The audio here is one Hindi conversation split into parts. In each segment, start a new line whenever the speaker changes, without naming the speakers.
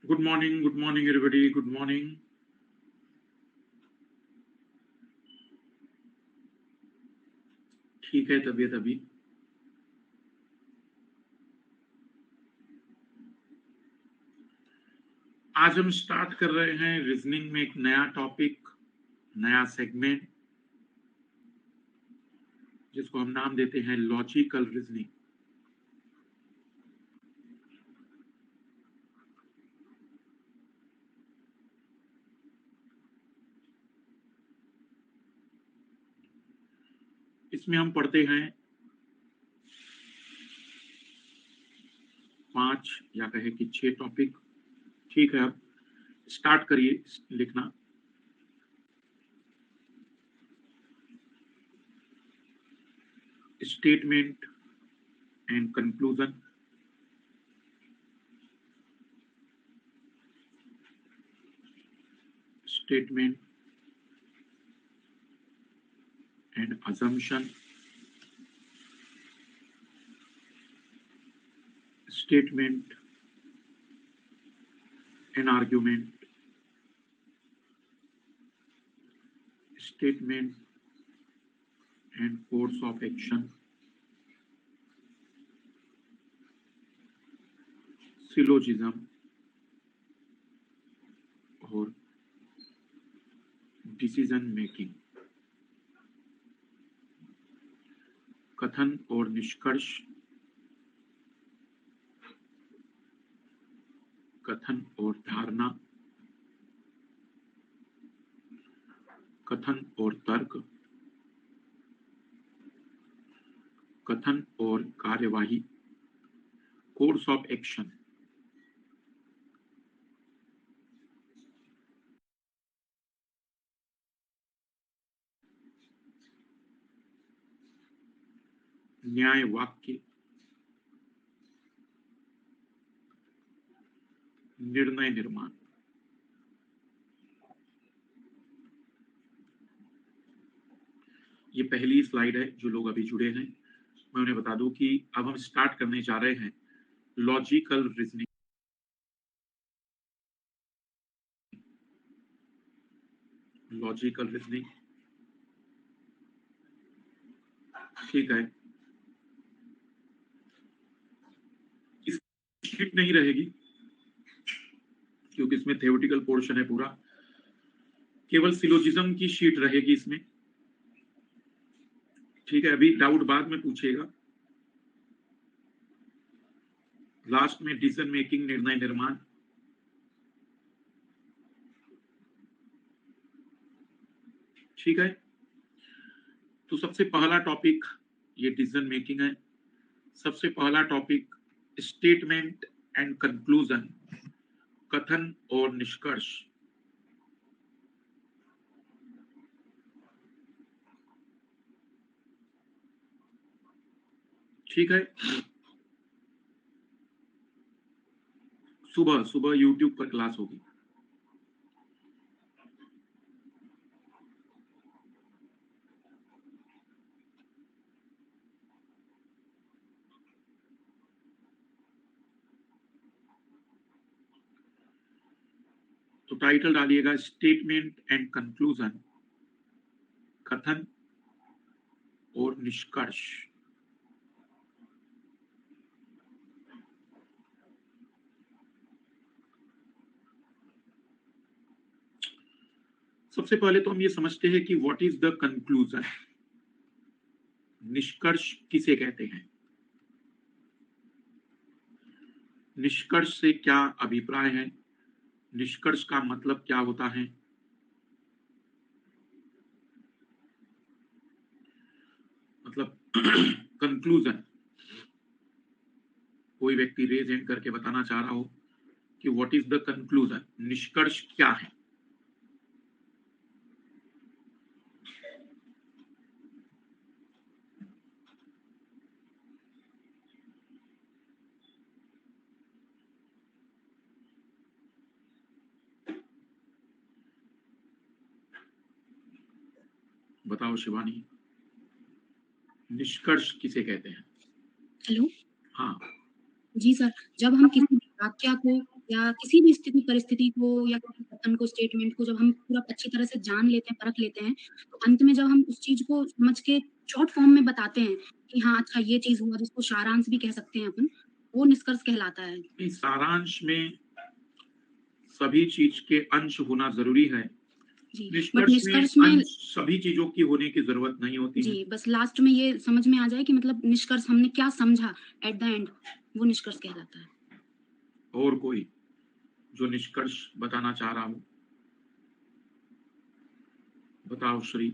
Good morning, everybody. Good morning. ठीक है तबीयत अभी। आज हम स्टार्ट कर रहे हैं रीजनिंग में एक नया टॉपिक, नया सेगमेंट, जिसको हम नाम देते हैं लॉजिकल रीजनिंग। इसमें हम पढ़ते हैं 5 या कहे कि 6 टॉपिक। ठीक है, अब स्टार्ट करिए लिखना। Statement and conclusion, statement and assumption, statement and argument, statement and course of action, syllogism और डिसीजन मेकिंग, कथन और निष्कर्ष, कथन और धारणा, कथन और तर्क, कथन और कार्यवाही, कोर्स ऑफ एक्शन, न्याय वाक्य, निर्णय निर्माण। ये पहली स्लाइड है। जो लोग अभी जुड़े हैं मैं उन्हें बता दूं कि अब हम स्टार्ट करने जा रहे हैं लॉजिकल रीजनिंग। लॉजिकल रीजनिंग, ठीक है। इस शीट नहीं रहेगी क्योंकि इसमें थ्योरेटिकल पोर्शन है पूरा, केवल सिलोजिज्म की शीट रहेगी इसमें। ठीक है, अभी डाउट बाद में पूछिएगा। लास्ट में डिसीजन मेकिंग, निर्णय निर्माण। ठीक है, तो सबसे पहला टॉपिक ये डिसीजन मेकिंग है। सबसे पहला टॉपिक स्टेटमेंट एंड कंक्लूजन, कथन और निष्कर्ष। ठीक है, सुबह सुबह यूट्यूब पर क्लास होगी। तो टाइटल डालिएगा स्टेटमेंट एंड कंक्लूजन, कथन और निष्कर्ष। सबसे पहले तो हम ये समझते हैं कि व्हाट इज द कंक्लूजन। निष्कर्ष किसे कहते हैं? निष्कर्ष से क्या अभिप्राय है? निष्कर्ष का मतलब क्या होता है? मतलब कंक्लूजन, कोई व्यक्ति रेज हैंड करके बताना चाह रहा हो कि व्हाट इज द कंक्लूजन, निष्कर्ष क्या है? बताओ शिवानी, निष्कर्ष किसे कहते हैं?
हेलो।
हाँ,
जी सर, जब हम किसी वाक्य को या किसी भी स्थिति परिस्थिति को या किसी कथन को, स्टेटमेंट को जब हम पूरा अच्छी तरह से जान लेते हैं, परख लेते हैं, तो अंत में जब हम उस चीज़ को समझ के शॉर्ट फॉर्म में बताते हैं कि हाँ, अच्छा ये चीज़ हुआ, जिसको सारांश भी कह सकते हैं अपन, वो निष्कर्ष कहलाता है।
इस सारांश में सभी चीज के अंश होना जरूरी है।
जी, बट
निष्कर्ष में
निष्कर्ष में
अंश सभी चीजों की होने की जरूरत नहीं होती है।
जी, बस लास्ट में ये समझ में आ जाए कि मतलब निष्कर्ष हमने क्या समझा एट द एंड, वो निष्कर्ष कहलाता है।
और कोई जो निष्कर्ष बताना चाह रहा हूं, बताओ श्री।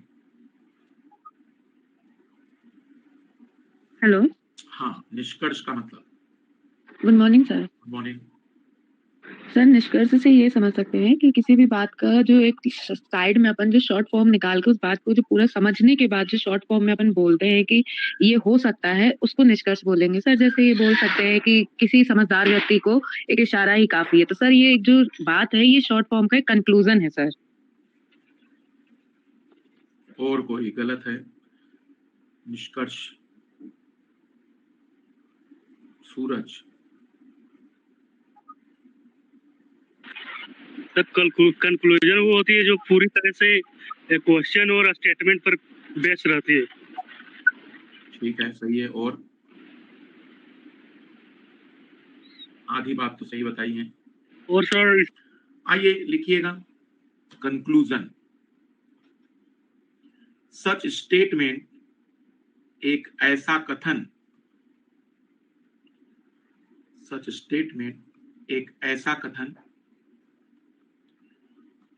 हेलो,
हाँ, निष्कर्ष का मतलब।
Good morning sir.
Good morning.
Sir, निष्कर्ष से ये समझ सकते हैं कि किसी भी बात का जो एक साइड में अपन जो शॉर्ट फॉर्म निकाल के उस बात को जो पूरा समझने के बाद जो शॉर्ट फॉर्म में अपन बोलते हैं कि ये हो सकता है, उसको निष्कर्ष बोलेंगे सर। जैसे ये बोल सकते हैं कि किसी समझदार व्यक्ति को एक इशारा ही काफी है, तो सर ये एक जो बात है ये शॉर्ट फॉर्म का एक कंक्लूजन है सर।
और कोई गलत है? निष्कर्ष। सूरज।
कंक्लूजन वो होती है जो पूरी तरह से क्वेश्चन और स्टेटमेंट पर बेस रहती है।
ठीक है, सही है। और आधी बात तो सही बताई है।
और सर
आइए लिखिएगा कंक्लूजन। सच स्टेटमेंट एक ऐसा कथन, सच स्टेटमेंट एक ऐसा कथन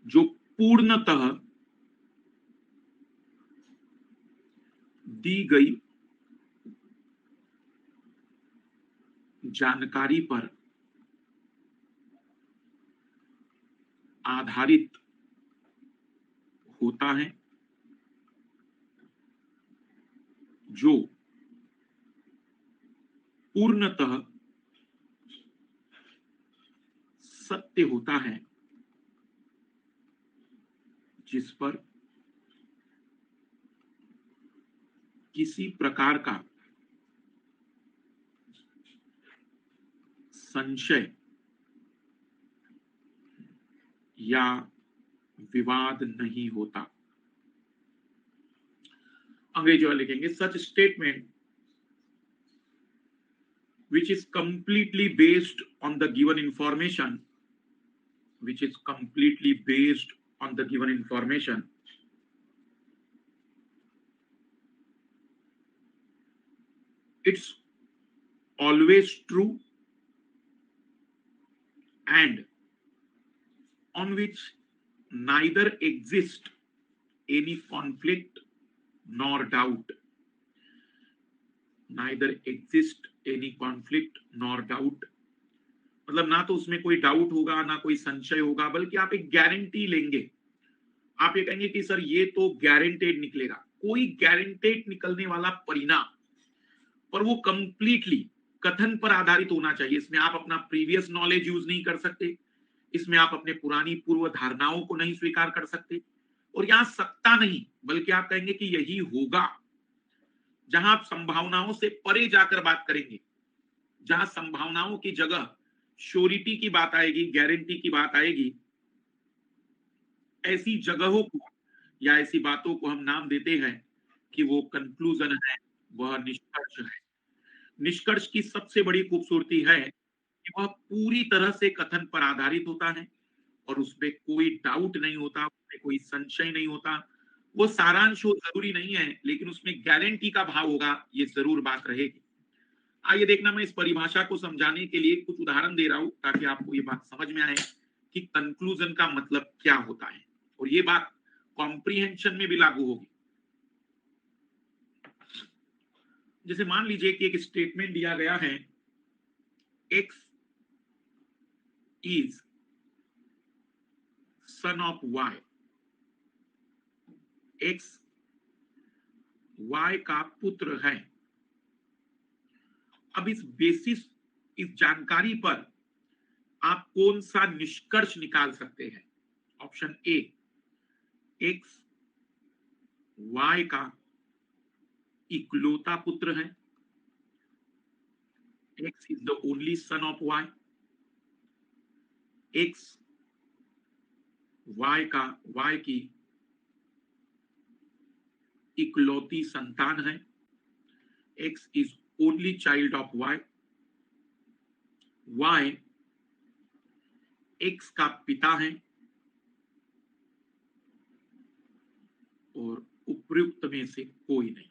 जो पूर्णतः दी गई जानकारी पर आधारित होता है, जो पूर्णतः सत्य होता है, जिस पर किसी प्रकार का संशय या विवाद नहीं होता। अंग्रेजी वाले लिखेंगे such statement which is completely based on the given information, which is completely based on the given information, it's always true and on which neither exist any conflict nor doubt, neither exist any conflict nor doubt। मतलब ना तो उसमें कोई डाउट होगा, ना कोई संशय होगा, बल्कि आप एक गारंटी लेंगे। आप ये कहेंगे कि सर ये तो गारंटेड निकलेगा। कोई गारंटेड निकलने वाला परिणाम, पर वो कंप्लीटली कथन पर आधारित होना चाहिए। इसमें आप अपना प्रीवियस नॉलेज यूज नहीं कर सकते, इसमें आप अपने पुरानी पूर्व धारणाओं को नहीं स्वीकार कर सकते, और यहां सत्ता नहीं, बल्कि आप कहेंगे कि यही होगा। जहां आप संभावनाओं से परे जाकर बात करेंगे, जहां संभावनाओं की जगह श्योरिटी की बात आएगी, गारंटी की बात आएगी, ऐसी जगहों को या ऐसी बातों को हम नाम देते हैं कि वो कंक्लूजन है, वह निष्कर्ष है। निष्कर्ष की सबसे बड़ी खूबसूरती है कि वह पूरी तरह से कथन पर आधारित होता है और उसमें कोई डाउट नहीं होता, उसमें कोई संशय नहीं होता। वो सारांश हो जरूरी नहीं है, लेकिन उसमें गारंटी का भाव होगा, ये जरूर बात रहेगी। आइए देखना, मैं इस परिभाषा को समझाने के लिए कुछ उदाहरण दे रहा हूं ताकि आपको ये बात समझ में आए कि कंक्लूजन का मतलब क्या होता है, और ये बात कॉम्प्रिहेंशन में भी लागू होगी। जैसे मान लीजिए कि एक स्टेटमेंट दिया गया है, X is son of Y, X Y का पुत्र है। अब इस बेसिस, इस जानकारी पर आप कौन सा निष्कर्ष निकाल सकते हैं? ऑप्शन ए, एक्स वाई का इकलौता पुत्र है, X is the only son of Y. X Y की इकलौती संतान है, X is only child of Y, Y X का पिता है और उपयुक्त में से कोई नहीं।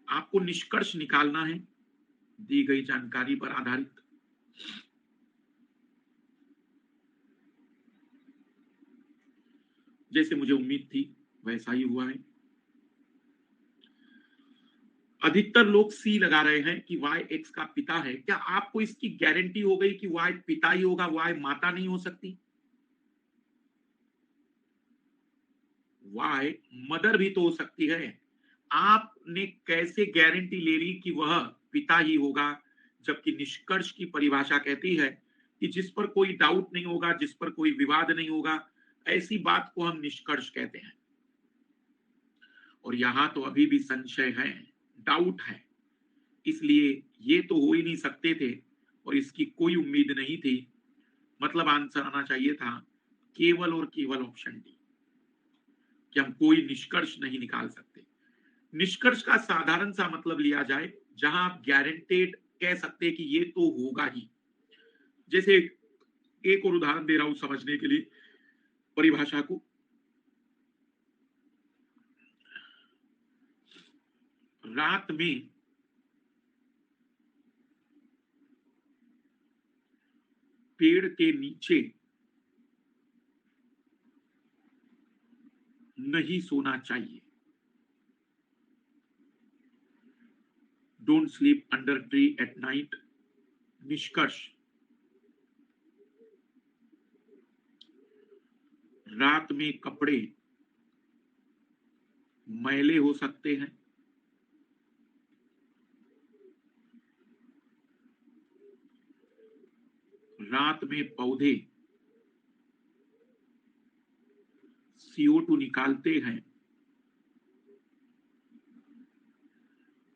आपको निष्कर्ष निकालना है दी गई जानकारी पर आधारित। जैसे मुझे उम्मीद थी वैसा ही हुआ है। अधिकतर लोग सी लगा रहे हैं कि वाई एक्स का पिता है। क्या आपको इसकी गारंटी हो गई कि वाई पिता ही होगा, वाई माता नहीं हो सकती? वाई मदर भी तो हो सकती है। आपने कैसे गारंटी ले ली कि वह पिता ही होगा, जबकि निष्कर्ष की परिभाषा कहती है कि जिस पर कोई डाउट नहीं होगा, जिस पर कोई विवाद नहीं होगा, ऐसी बात को हम निष्कर्ष कहते हैं। और यहां तो अभी भी संशय है, डाउट है, इसलिए ये तो हो ही नहीं सकते थे और इसकी कोई उम्मीद नहीं थी। मतलब आंसर आना चाहिए था केवल और केवल ऑप्शन डी, कि हम कोई निष्कर्ष नहीं निकाल सकते। निष्कर्ष का साधारण सा मतलब लिया जाए जहां आप गारंटेड कह सकते हैं कि ये तो होगा ही। जैसे एक और उदाहरण दे रहा हूं समझने के लिए परिभाषा को। रात में पेड़ के नीचे नहीं सोना चाहिए। Don't sleep under tree at night. निष्कर्ष, रात में कपड़े मैले हो सकते हैं, रात में पौधे CO2 निकालते हैं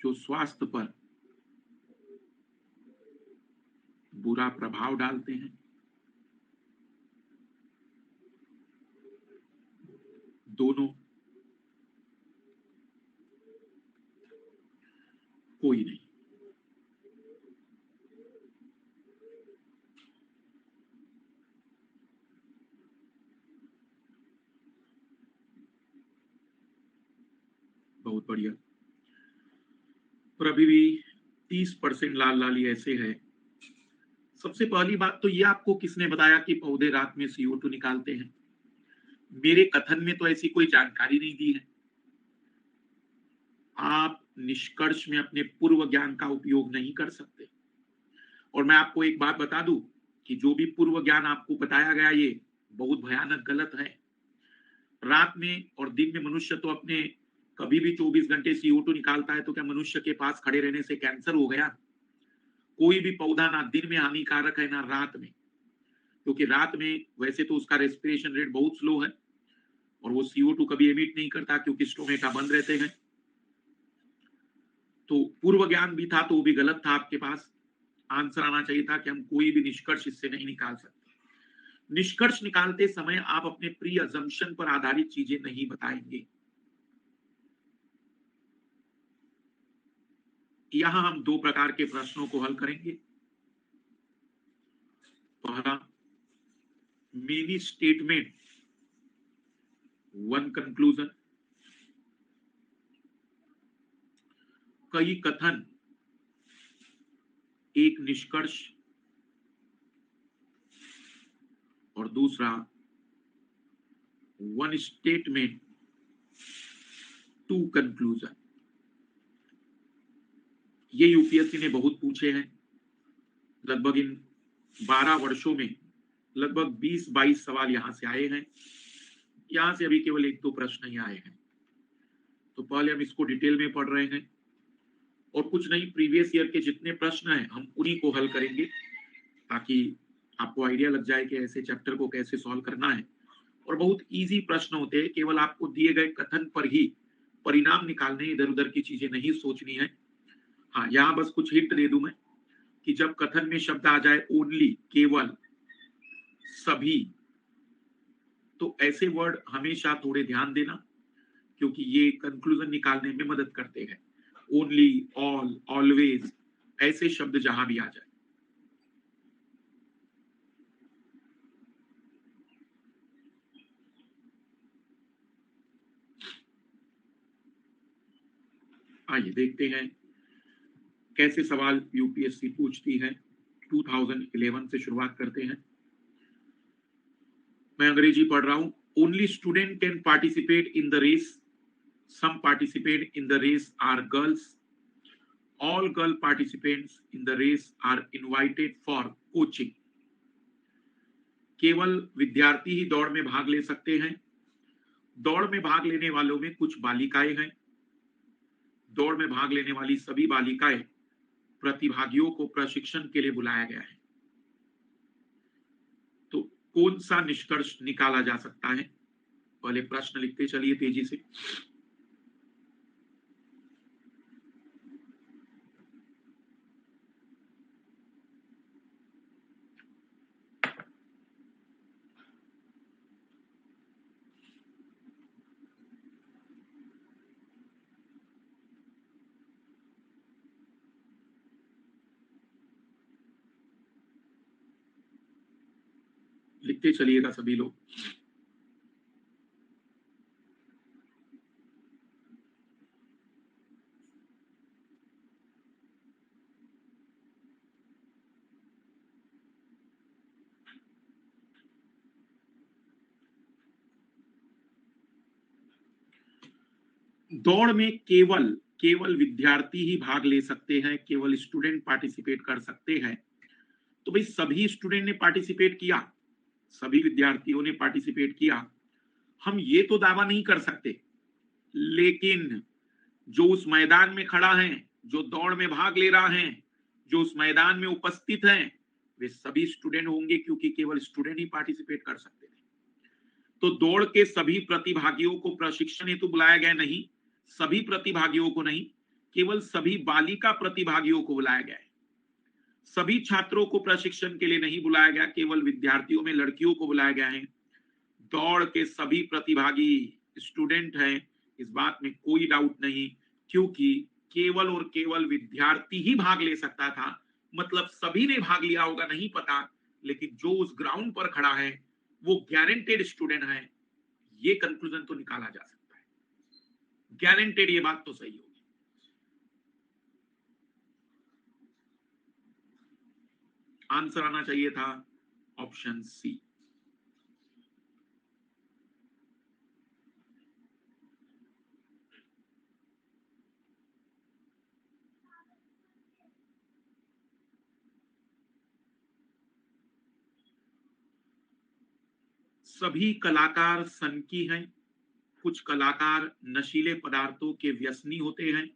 जो स्वास्थ्य पर बुरा प्रभाव डालते हैं। दोनों, कोई नहीं। बहुत बढ़िया। पर अभी भी 30% लाल लाली ऐसे है। सबसे पहली बात तो ये, आपको किसने बताया कि पौधे रात में CO2 निकालते हैं? मेरे कथन में तो ऐसी कोई जानकारी नहीं दी है। आप निष्कर्ष में अपने पूर्व ज्ञान का उपयोग नहीं कर सकते। और मैं आपको एक बात बता दूं कि जो भी पूर्व ज्ञान आपको बताया गया ये बहुत भयानक गलत है। रात में और दिन में मनुष्य तो अपने कभी भी 24 घंटे CO2 निकालता है, तो क्या मनुष्य के पास खड़े रहने से कैंसर हो गया? कोई भी पौधा ना दिन में हानिकारक है ना रात में, क्योंकि रात में वैसे तो उसका रेस्पिरेशन रेट बहुत स्लो है और वो CO2 कभी एमिट नहीं करता क्योंकि स्टोमेटा बंद रहते हैं। तो पूर्व ज्ञान भी था तो वो भी गलत था आपके पास। आंसर आना चाहिए था कि हम कोई भी निष्कर्ष इससे नहीं निकाल सकते। निष्कर्ष निकालते समय आप अपने प्री अजम्पशन पर आधारित चीजें नहीं बताएंगे। यहां हम दो प्रकार के प्रश्नों को हल करेंगे। पहला, मेनी स्टेटमेंट वन कंक्लूजन, कई कथन एक निष्कर्ष, और दूसरा वन स्टेटमेंट टू कंक्लूजन। ये यूपीएससी ने बहुत पूछे हैं। लगभग इन 12 वर्षों में लगभग 20-22 सवाल यहां से आए हैं। यहां से अभी केवल 1-2 प्रश्न ही आए हैं। तो पहले हम इसको डिटेल में पढ़ रहे हैं और कुछ नहीं, प्रीवियस ईयर के जितने प्रश्न हैं हम उन्हीं को हल करेंगे ताकि आपको आइडिया लग जाए कि ऐसे चैप्टर को कैसे सॉल्व करना है। और बहुत इजी प्रश्न होते हैं, केवल आपको दिए गए कथन पर ही परिणाम निकालने, इधर उधर की चीजें नहीं सोचनी है। हाँ, यहाँ बस कुछ हिंट दे दूं मैं। कि जब कथन में शब्द आ जाए ओनली, केवल, सभी, तो ऐसे वर्ड हमेशा थोड़े ध्यान देना, क्योंकि ये कंक्लूजन निकालने में मदद करते हैं। ओनली, ऑल, ऑलवेज, ऐसे शब्द जहां भी आ जाए। आइए देखते हैं कैसे सवाल यूपीएससी पूछती है। 2011 से शुरुआत करते हैं। मैं अंग्रेजी पढ़ रहा हूं। Only student can participate in the race, some participate in the race are girls, all girl participants in the race are invited for coaching. केवल विद्यार्थी ही दौड़ में भाग ले सकते हैं। दौड़ में भाग लेने वालों में कुछ बालिकाएं हैं। दौड़ में भाग लेने वाली सभी बालिकाएं प्रतिभागियों को प्रशिक्षण के लिए बुलाया गया है। तो कौन सा निष्कर्ष निकाला जा सकता है? पहले प्रश्न लिखते चलिए तेजी से। लिखते चलिएगा सभी लोग। दौड़ में केवल केवल विद्यार्थी ही भाग ले सकते हैं, केवल स्टूडेंट पार्टिसिपेट कर सकते हैं। तो भाई सभी स्टूडेंट ने पार्टिसिपेट किया, सभी विद्यार्थियों ने पार्टिसिपेट किया, हम ये तो दावा नहीं कर सकते। लेकिन जो उस मैदान में खड़ा है, जो दौड़ में भाग ले रहा है, जो उस मैदान में उपस्थित हैं, वे सभी स्टूडेंट होंगे, क्योंकि केवल स्टूडेंट ही पार्टिसिपेट कर सकते थे। तो दौड़ के सभी प्रतिभागियों को प्रशिक्षण हेतु बुलाया गया नहीं, सभी प्रतिभागियों को नहीं, केवल सभी बालिका प्रतिभागियों को बुलाया गया है। सभी छात्रों को प्रशिक्षण के लिए नहीं बुलाया गया, केवल विद्यार्थियों में लड़कियों को बुलाया गया है। दौड़ के सभी प्रतिभागी स्टूडेंट हैं, इस बात में कोई डाउट नहीं, क्योंकि केवल और केवल विद्यार्थी ही भाग ले सकता था। मतलब सभी ने भाग लिया होगा नहीं पता, लेकिन जो उस ग्राउंड पर खड़ा है वो गारंटेड स्टूडेंट है। ये कंक्लूजन तो निकाला जा सकता है, गारंटेड, ये बात तो सही होगी। आंसर आना चाहिए था ऑप्शन सी। सभी कलाकार सनकी हैं, कुछ कलाकार नशीले पदार्थों के व्यसनी होते हैं।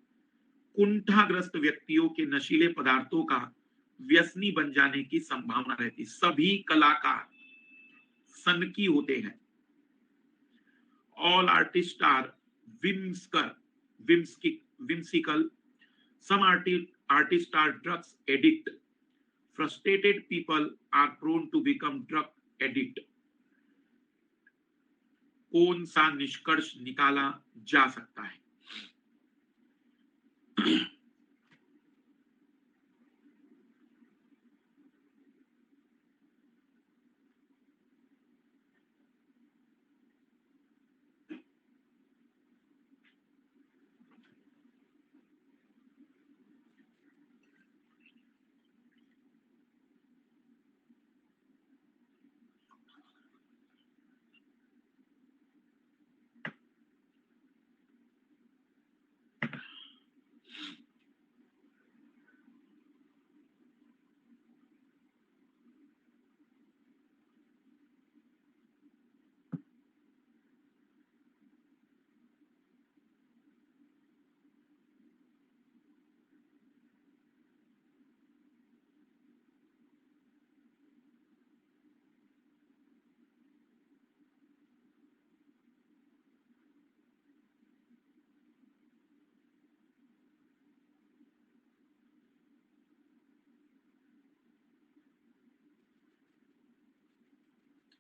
कुंठाग्रस्त व्यक्तियों के नशीले पदार्थों का व्यसनी बन जाने की संभावना रहती। सभी कलाकार सनकी होते हैं। All artist are whimsical. Some artists are drugs addict. Frustrated people are prone to become drug addict. कौन सा निष्कर्ष निकाला जा सकता है?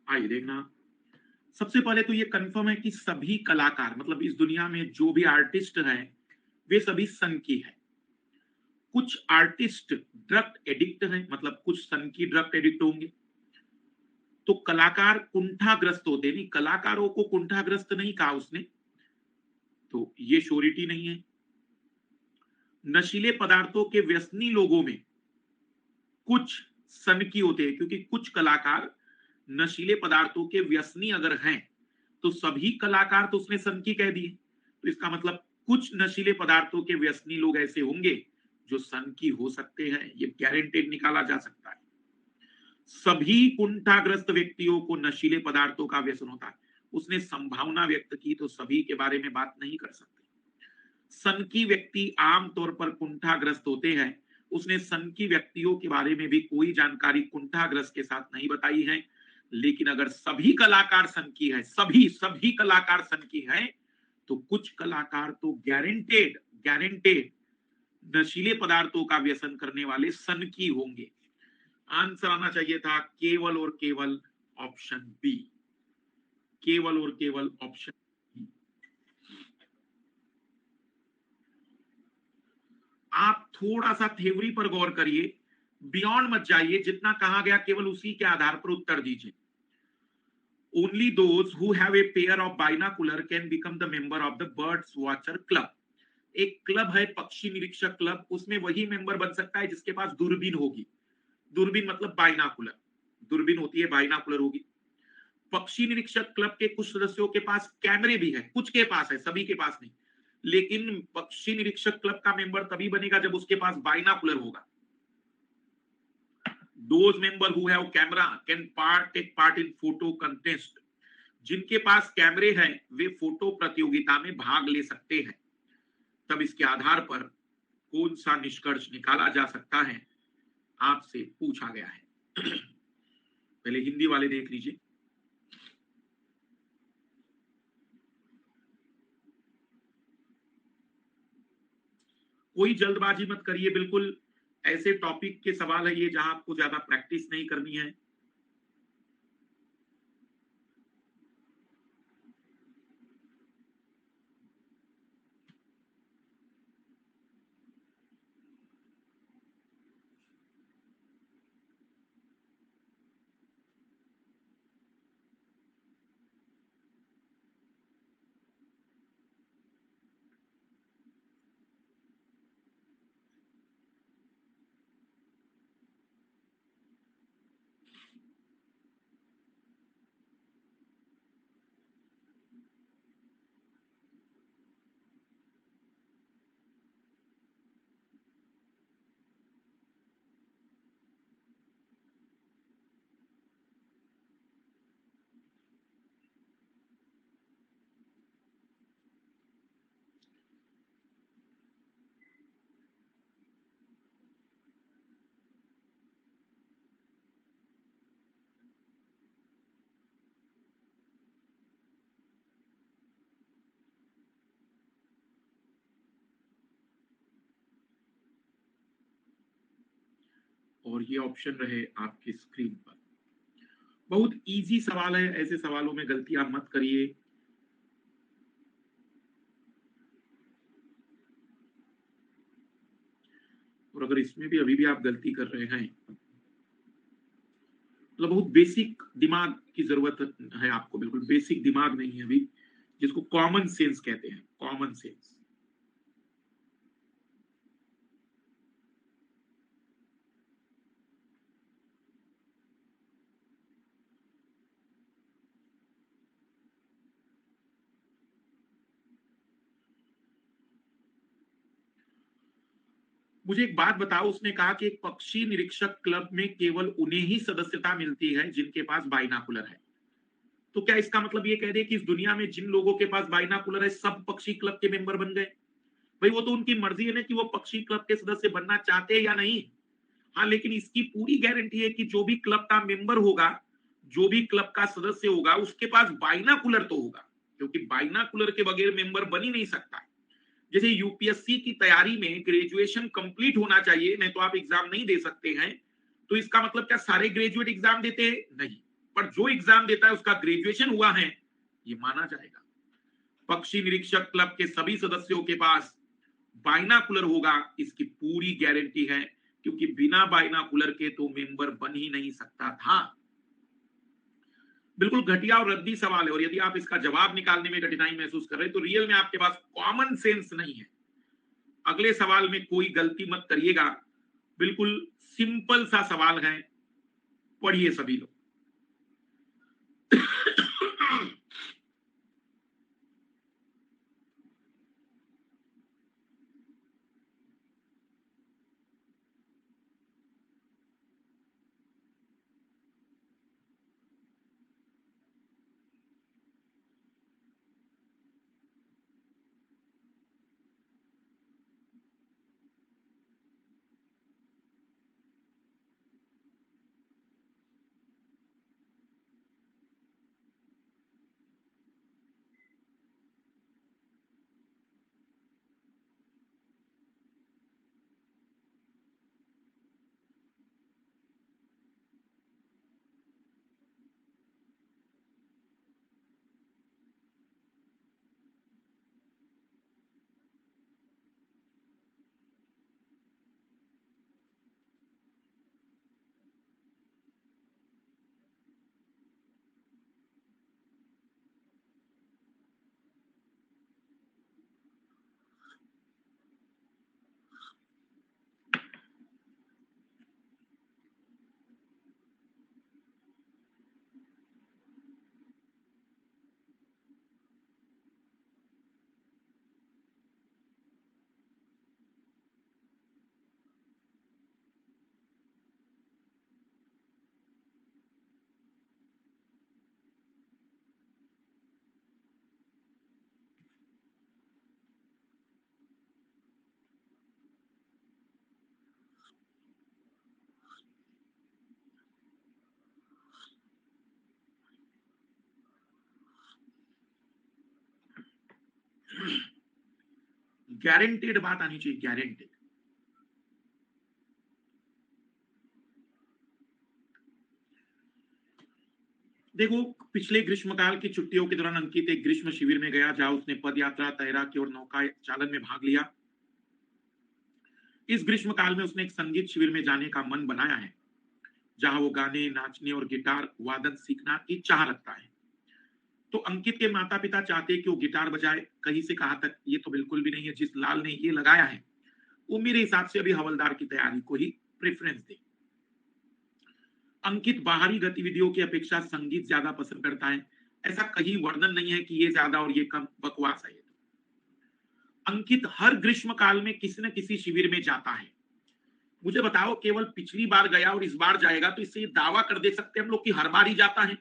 आइए देखना, सबसे पहले तो ये कंफर्म है कि सभी कलाकार मतलब इस दुनिया में जो भी आर्टिस्ट हैं वे सभी सन की है। कुछ आर्टिस्ट ड्रग एडिक्ट हैं, मतलब कुछ सन की ड्रग एडिक्ट होंगे। तो कलाकार कुंठाग्रस्त होते नहीं, कलाकारों को कुंठाग्रस्त नहीं कहा उसने, तो ये श्योरिटी नहीं है। नशीले पदार्थों के व्यसनी लोगों में कुछ सन की होते हैं, क्योंकि कुछ कलाकार नशीले पदार्थों के व्यसनी अगर हैं तो सभी कलाकार तो उसने सन की कह दिए, तो इसका मतलब कुछ नशीले पदार्थों के व्यसनी लोग ऐसे होंगे जो सन की हो सकते हैं, ये गारंटेड निकाला जा सकता है। सभी कुंठाग्रस्त व्यक्तियों को नशीले पदार्थों का व्यसन होता है, उसने संभावना व्यक्त की, तो सभी के बारे में बात नहीं कर सकते। सन की व्यक्ति आमतौर पर कुंठाग्रस्त होते हैं, उसने सन की व्यक्तियों के बारे में भी कोई जानकारी कुंठाग्रस्त के साथ नहीं बताई है। लेकिन अगर सभी कलाकार सन की है, सभी सभी कलाकार सन की है, तो कुछ कलाकार तो गारंटेड गारंटेड नशीले पदार्थों का व्यसन करने वाले सन की होंगे। आंसर आना चाहिए था केवल और केवल ऑप्शन बी, केवल और केवल ऑप्शन बी। आप थोड़ा सा थ्योरी पर गौर करिए, बियॉन्ड मत जाइए, जितना कहा गया केवल उसी के आधार पर उत्तर दीजिए। Only those who have a pair of binocular can become the member of the birds watcher club. एक क्लब है पक्षी निरीक्षक क्लब, उसमें वही मेंबर बन सकता है जिसके पास दूरबीन होगी। दूरबीन मतलब बाइनाकुलर, दूरबीन होती है बाइनाकुलर होगी। पक्षी निरीक्षक क्लब के कुछ सदस्यों के पास कैमरे भी है, कुछ के पास है, सभी के पास नहीं। लेकिन पक्षी निरीक्षक क्लब का मेंबर तभी बनेगा जब उसके पास बाइनाकुलर होगा। Those member who have camera can take part in photo contest. जिनके पास कैमरे हैं वे फोटो प्रतियोगिता में भाग ले सकते हैं। तब इसके आधार पर कौन सा निष्कर्ष निकाला जा सकता है, आपसे पूछा गया है। पहले हिंदी वाले देख लीजिए। कोई जल्दबाजी मत करिए, बिल्कुल ऐसे टॉपिक के सवाल है ये जहां आपको ज्यादा प्रैक्टिस नहीं करनी है। और ये ऑप्शन रहे आपकी स्क्रीन पर। बहुत इजी सवाल है, ऐसे सवालों में गलतियां मत करिए। और अगर इसमें भी अभी भी आप गलती कर रहे हैं, मतलब बहुत बेसिक दिमाग की जरूरत है आपको, बिल्कुल बेसिक दिमाग नहीं है अभी, जिसको कॉमन सेंस कहते हैं, कॉमन सेंस। मुझे एक बात बताओ, उसने कहा कि एक पक्षी निरीक्षक क्लब में केवल उन्हें ही सदस्यता मिलती है जिनके पास बाइनाकुलर है। तो क्या इसका मतलब ये कह दे कि इस दुनिया में जिन लोगों के पास बाइनाकुलर है सब पक्षी क्लब के मेंबर बन गए? भाई वो तो उनकी मर्जी है ना कि वो पक्षी क्लब के सदस्य बनना चाहते हैं या नहीं। हाँ, लेकिन इसकी पूरी गारंटी है कि जो भी क्लब का मेंबर होगा, जो भी क्लब का सदस्य होगा, उसके पास बाइनाकुलर तो होगा, क्योंकि बाइनाकुलर के बगैर मेंबर बन ही नहीं सकता। जैसे यूपीएससी की तैयारी में ग्रेजुएशन कंप्लीट होना चाहिए, नहीं तो आप एग्जाम नहीं दे सकते हैं। तो इसका मतलब क्या सारे ग्रेजुएट एग्जाम देते हैं? नहीं, पर जो एग्जाम देता है उसका ग्रेजुएशन हुआ है ये माना जाएगा। पक्षी निरीक्षक क्लब के सभी सदस्यों के पास बाइनाकुलर होगा, इसकी पूरी गारंटी है, क्योंकि बिना बाइनाकुलर के तो मेंबर बन ही नहीं सकता था। बिल्कुल घटिया और रद्दी सवाल है, और यदि आप इसका जवाब निकालने में कठिनाई महसूस कर रहे हैं तो रियल में आपके पास कॉमन सेंस नहीं है। अगले सवाल में कोई गलती मत करिएगा, बिल्कुल सिंपल सा सवाल है, पढ़िए सभी लोग। गारंटेड बात आनी चाहिए, गारंटेड। देखो, पिछले ग्रीष्मकाल की छुट्टियों के दौरान अंकित एक ग्रीष्म शिविर में गया, जहां उसने पद यात्रा, तैराकी और नौका चालन में भाग लिया। इस ग्रीष्मकाल में उसने एक संगीत शिविर में जाने का मन बनाया है, जहां वो गाने, नाचने और गिटार वादन सीखना की चाह रखता है। तो अंकित के माता पिता चाहते कि वो गिटार बजाए, कहीं से कहां तक ये तो बिल्कुल भी नहीं है। जिस लाल ने ये लगाया है वो मेरे हिसाब से अभी हवलदार की तैयारी को ही प्रेफरेंस दे। अंकित बाहरी गतिविधियों की अपेक्षा संगीत ज्यादा पसंद करता है। ऐसा कहीं वर्णन नहीं है कि ये ज्यादा और ये कम, बकवास है ये तो। अंकित हर ग्रीष्म काल में किसी न किसी शिविर में जाता है। मुझे बताओ, केवल पिछली बार गया और इस बार जाएगा, तो इससे ये दावा कर दे सकते हैं हम लोग कि हर बार ही जाता है?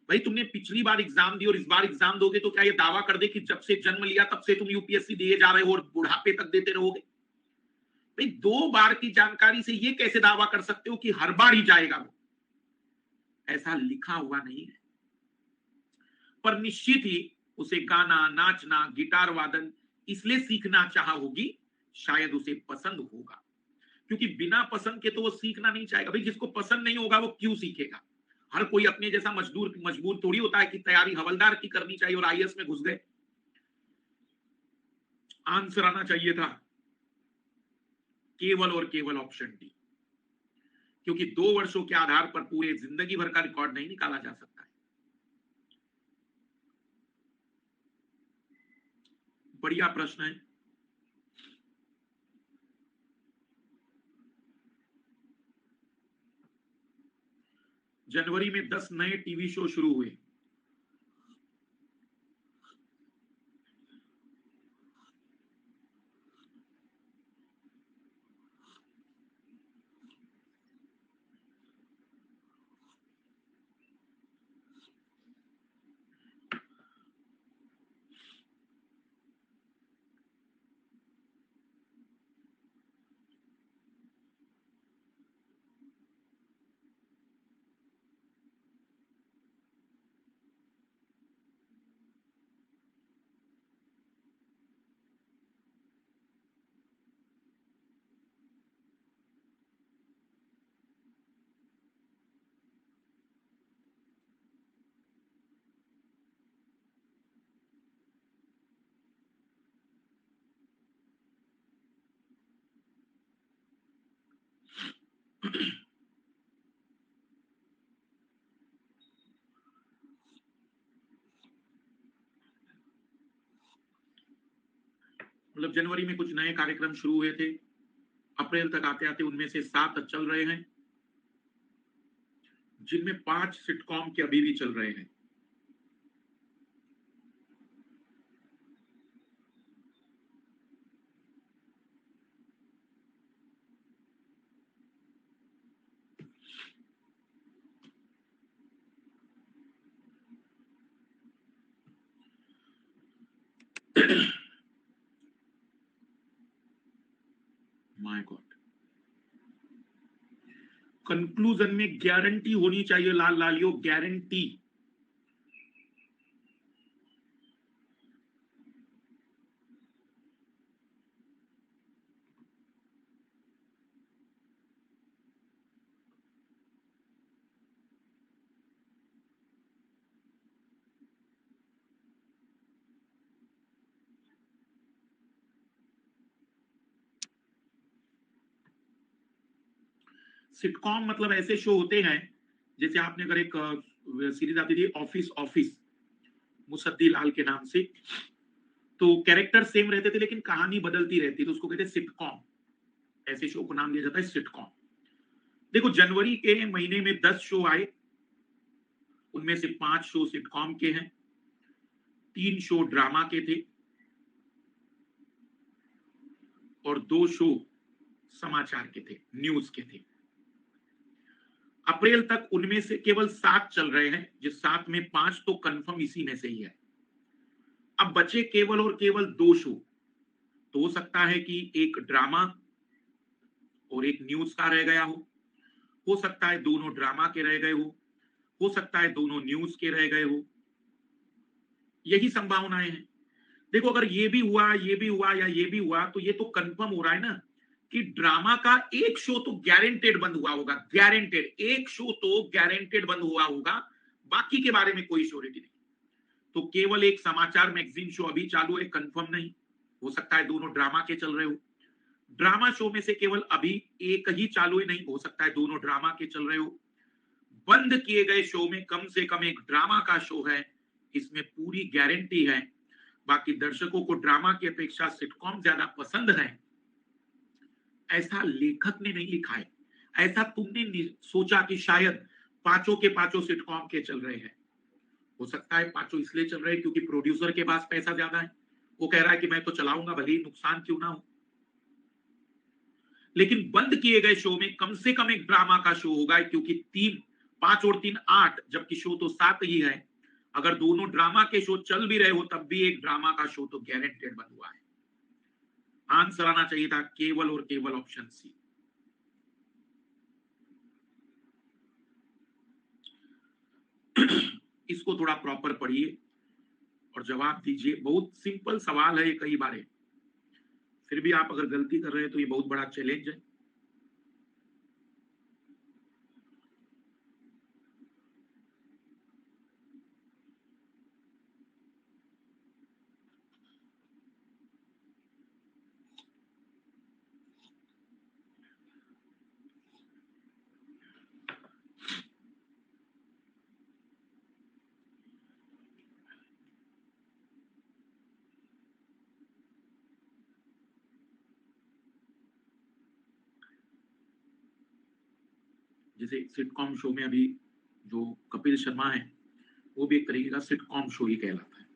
भाई, तुमने पिछली बार एग्जाम दी और इस बार एग्जाम दोगे तो क्या ये दावा कर दे कि जब से जन्म लिया तब से तुम यूपीएससी दिए जा रहे हो और बुढ़ापे तक देते रहोगे? भाई, 2 बार की जानकारी से ये कैसे दावा कर सकते हो कि हर बार ही जाएगा वो? ऐसा लिखा हुआ नहीं है। पर निश्चित ही उसे गाना, नाचना, गिटार वादन इसलिए सीखना चाह होगी, शायद उसे पसंद होगा, क्योंकि बिना पसंद के तो वो सीखना नहीं चाहेगा। भाई, जिसको पसंद नहीं होगा वो क्यों सीखेगा? हर कोई अपने जैसा मजबूर थोड़ी होता है कि तैयारी हवलदार की करनी चाहिए और आईएएस में घुस गए। आंसर आना चाहिए था केवल और केवल ऑप्शन डी, क्योंकि 2 वर्षों के आधार पर पूरे जिंदगी भर का रिकॉर्ड नहीं निकाला जा सकता है। बढ़िया प्रश्न है। जनवरी में 10 नए टीवी शो शुरू हुए। मतलब जनवरी में कुछ नए कार्यक्रम शुरू हुए थे, अप्रैल तक आते आते उनमें से 7 चल रहे हैं, जिनमें 5 सिटकॉम के अभी भी चल रहे हैं। माय गॉड, कंक्लूजन में गारंटी होनी चाहिए लाल लालियो, गारंटी। सिटकॉम मतलब ऐसे शो होते हैं, जैसे आपने अगर एक सीरीज आती थी ऑफिस ऑफिस, मुसद्दी लाल के नाम से, तो कैरेक्टर सेम रहते थे लेकिन कहानी बदलती रहती, तो उसको कहते हैं सिटकॉम। ऐसे शो को नाम दिया जाता है सिटकॉम। देखो जनवरी के महीने में 10 शो आए, उनमें से 5 शो सिटकॉम के हैं, 3 शो ड्रामा के थे और 2 शो समाचार के थे, न्यूज के थे। अप्रैल तक उनमें से केवल 7 चल रहे हैं, जिस 7 में 5 तो कंफर्म इसी में से ही है। अब बचे केवल और केवल 2 शो, तो हो सकता है कि एक ड्रामा और एक न्यूज का रह गया हो सकता है दोनों ड्रामा के रह गए हो सकता है दोनों न्यूज के रह गए हो, यही संभावनाएं हैं। देखो अगर ये भी हुआ या ये भी हुआ, तो ये तो कंफर्म हो रहा है ना कि ड्रामा का एक शो तो गारंटेड बंद हुआ होगा, गारंटेड एक शो तो गारंटेड बंद हुआ होगा, बाकी के बारे में कोई श्योरिटी नहीं। तो केवल एक समाचार मैगजीन शो अभी चालू है, कंफर्म नहीं, हो सकता है दोनों ड्रामा के चल रहे हो। ड्रामा शो में से केवल अभी एक ही चालू है, नहीं हो सकता है दोनों ड्रामा के चल रहे हो। बंद किए गए शो में कम से कम एक ड्रामा का शो है, इसमें पूरी गारंटी है। बाकी दर्शकों को ड्रामा की अपेक्षा सिटकॉम ज्यादा पसंद है, ऐसा लेखक ने नहीं लिखा है, ऐसा तुमने सोचा कि शायद पांचों के पांचों सिटकॉम के चल रहे हैं। हो सकता है पांचों इसलिए चल रहे हैं क्योंकि प्रोड्यूसर के पास पैसा ज्यादा है, वो कह रहा है कि मैं तो चलाऊंगा भले ही नुकसान क्यों ना हो। लेकिन बंद किए गए शो में कम से कम एक ड्रामा का शो होगा, क्योंकि 5 और 3 8, जबकि शो तो 7 ही है। अगर दोनों ड्रामा के शो चल भी रहे हो तब भी एक ड्रामा का शो तो गारंटेड बन हुआ है। आंसर आना चाहिए था केवल और केवल ऑप्शन सी। इसको थोड़ा प्रॉपर पढ़िए और जवाब दीजिए, बहुत सिंपल सवाल है ये, कई बार है, फिर भी आप अगर गलती कर रहे हैं तो ये बहुत बड़ा चैलेंज है। जैसे सिटकॉम शो में अभी जो कपिल शर्मा है, वो भी एक तरीके का सिटकॉम शो ही कहलाता है।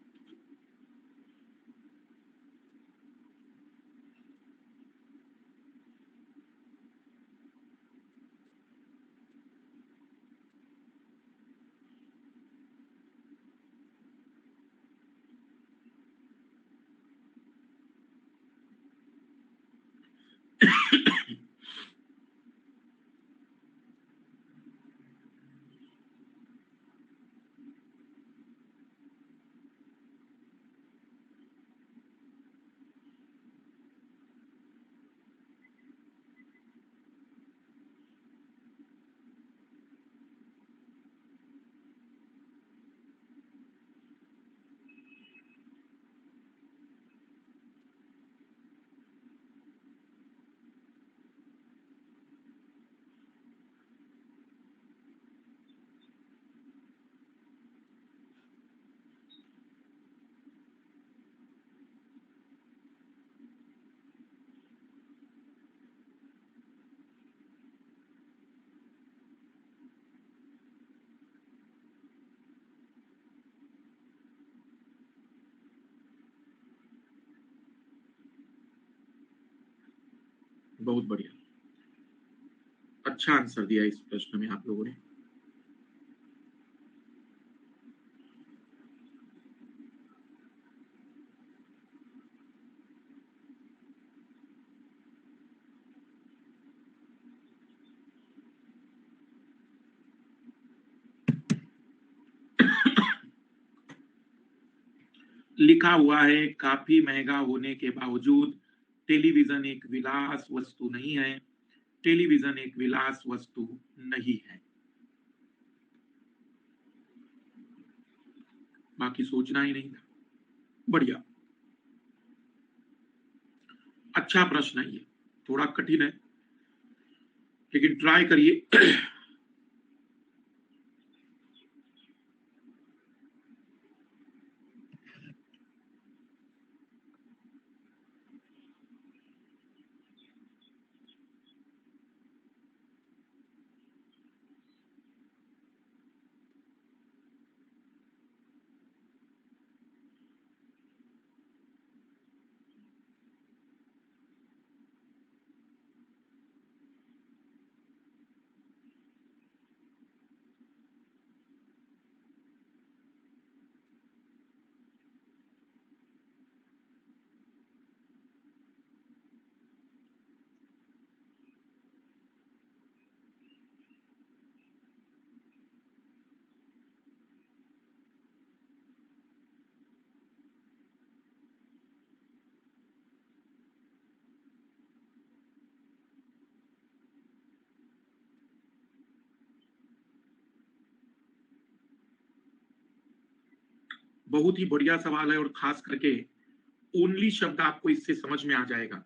बहुत बढ़िया, अच्छा आंसर दिया इस प्रश्न में आप लोगों ने। लिखा हुआ है, काफी महंगा होने के बावजूद टेलीविजन एक विलास वस्तु नहीं है। टेलीविजन एक विलास वस्तु नहीं है। बाकी सोचना ही नहीं था। बढ़िया, अच्छा प्रश्न है ये, थोड़ा कठिन है लेकिन ट्राई करिए। बहुत ही बढ़िया सवाल है और खास करके ओनली शब्द आपको इससे समझ में आ जाएगा।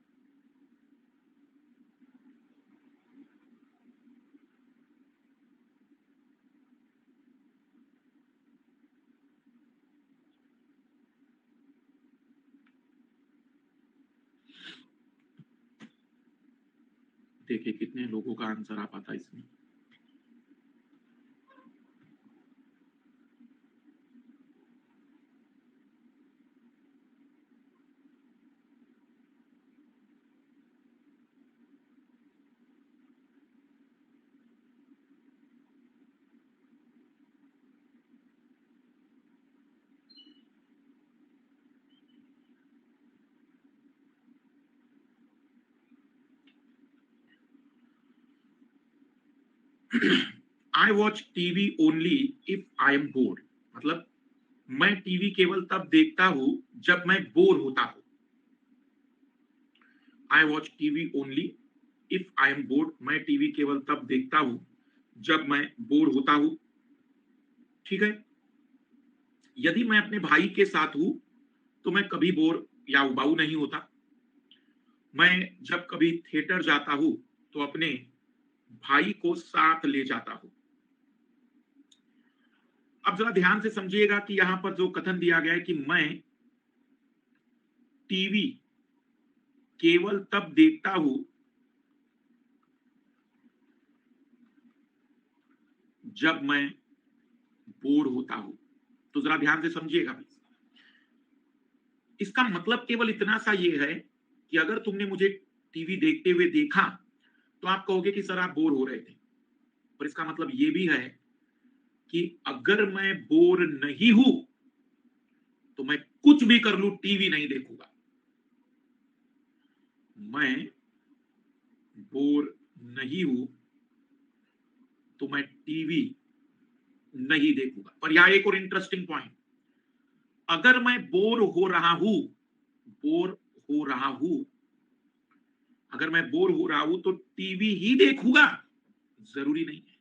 देखिए कितने लोगों का आंसर आ पाता है इसमें। I watch TV only if I am board, मतलब मैं टीवी केवल तब देखता हूं जब मैं बोर होता हूं। I watch TV only if I am board, मैं टीवी केवल तब देखता हूं जब मैं बोर होता हूं। ठीक है, यदि मैं अपने भाई के साथ हूं तो मैं कभी बोर या उबाऊ नहीं होता। मैं जब कभी थिएटर जाता हूं तो अपने भाई को साथ ले जाता हूं। अब जरा ध्यान से समझिएगा कि यहां पर जो कथन दिया गया है कि मैं टीवी केवल तब देखता हूं जब मैं बोर होता हूं, तो जरा ध्यान से समझिएगा प्लीज। इसका मतलब केवल इतना सा ये है कि अगर तुमने मुझे टीवी देखते हुए देखा तो आप कहोगे कि सर आप बोर हो रहे थे, पर इसका मतलब ये भी है कि अगर मैं बोर नहीं हूं तो मैं कुछ भी कर लूं टीवी नहीं देखूंगा। मैं बोर नहीं हूं तो मैं टीवी नहीं देखूंगा। पर यहां एक और इंटरेस्टिंग पॉइंट, अगर मैं बोर हो रहा हूं, बोर हो रहा हूं, अगर मैं बोर हो रहा हूं तो टीवी ही देखूंगा, जरूरी नहीं है।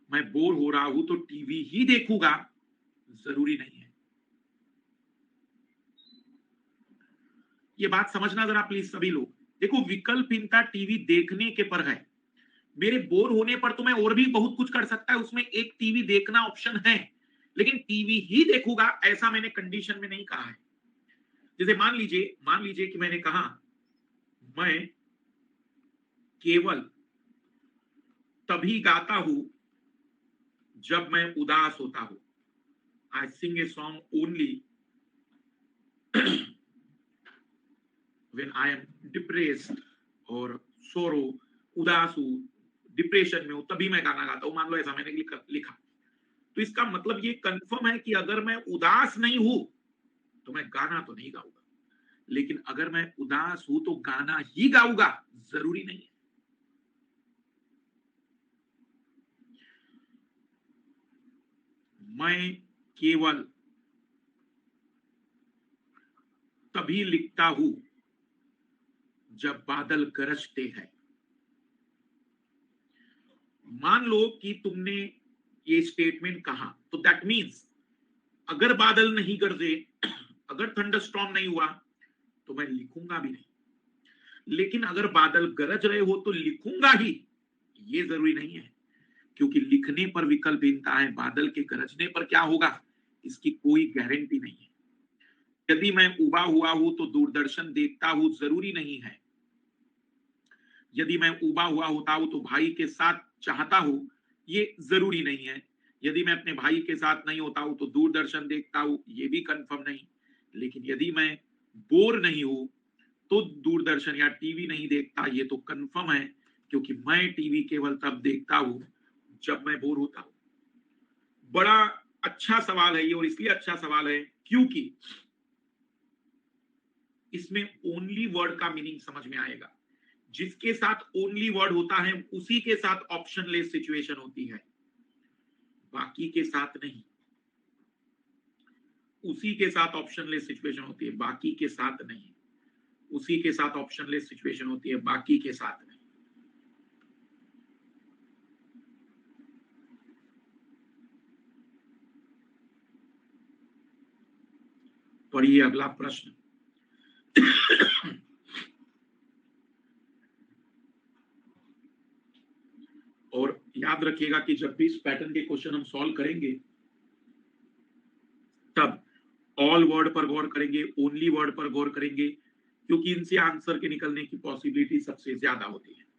मैं बोर हो रहा हूं तो टीवी ही देखूंगा, जरूरी नहीं है। ये बात समझना जरा प्लीज सभी लोग। देखो विकल्पहीनता टीवी देखने के पर है। मेरे बोर होने पर तो मैं और भी बहुत कुछ कर सकता है, उसमें एक टीवी देखना ऑप्शन है, लेकिन टीवी ही देखूंगा ऐसा मैंने कंडीशन में नहीं कहा है। जैसे मान लीजिए कि मैंने कहा मैं केवल तभी गाता हूं जब मैं उदास होता हूं। I sing a song only when I am depressed और सोरो, उदास हूं, डिप्रेशन में हूं, तभी मैं गाना गाता हूं। मान लो ऐसा मैंने लिखा, तो इसका मतलब ये कंफर्म है कि अगर मैं उदास नहीं हूं तो मैं गाना तो नहीं गाऊंगा, लेकिन अगर मैं उदास हूं तो गाना ही गाऊंगा, जरूरी नहीं है। मैं केवल तभी लिखता हूं जब बादल गरजते हैं। मान लो कि तुमने ये स्टेटमेंट कहा, तो दैट मीन्स अगर बादल नहीं गरजे, अगर थंडरस्टॉर्म नहीं हुआ तो मैं लिखूंगा भी नहीं। लेकिन अगर बादल गरज रहे हो तो लिखूंगा ही, ये जरूरी नहीं है, क्योंकि लिखने पर विकल्पहीनता है, बादल के गरजने पर क्या होगा इसकी कोई गारंटी नहीं है। यदि मैं उबा हुआ हूं तो दूरदर्शन देखता हूं, जरूरी नहीं है। यदि मैं उबा हुआ होता हूं तो भाई के साथ चाहता हूं, ये जरूरी नहीं है। यदि मैं अपने भाई के साथ नहीं होता हूं तो दूरदर्शन देखता हूं, ये भी कंफर्म नहीं। लेकिन यदि मैं बोर नहीं हूं तो दूरदर्शन या टीवी नहीं देखता, ये तो कंफर्म है, क्योंकि मैं टीवी केवल तब देखता हूं जब मैं बोर होता हूं। बड़ा अच्छा सवाल है ये, और इसलिए अच्छा सवाल है क्योंकि इसमें ओनली वर्ड का मीनिंग समझ में आएगा। जिसके साथ ओनली वर्ड होता है उसी के साथ ऑप्शन लेस सिचुएशन होती है, बाकी के साथ नहीं। उसी के साथ ऑप्शन लेस सिचुएशन होती है, बाकी के साथ नहीं। उसी के साथ ऑप्शन लेस सिचुएशन होती है, बाकी के साथ नहीं। पढ़िए अगला प्रश्न। और याद रखिएगा कि जब भी इस पैटर्न के क्वेश्चन हम सॉल्व करेंगे तब ऑल वर्ड पर गौर करेंगे, ओनली वर्ड पर गौर करेंगे, क्योंकि इनसे आंसर के निकलने की पॉसिबिलिटी सबसे ज्यादा होती है।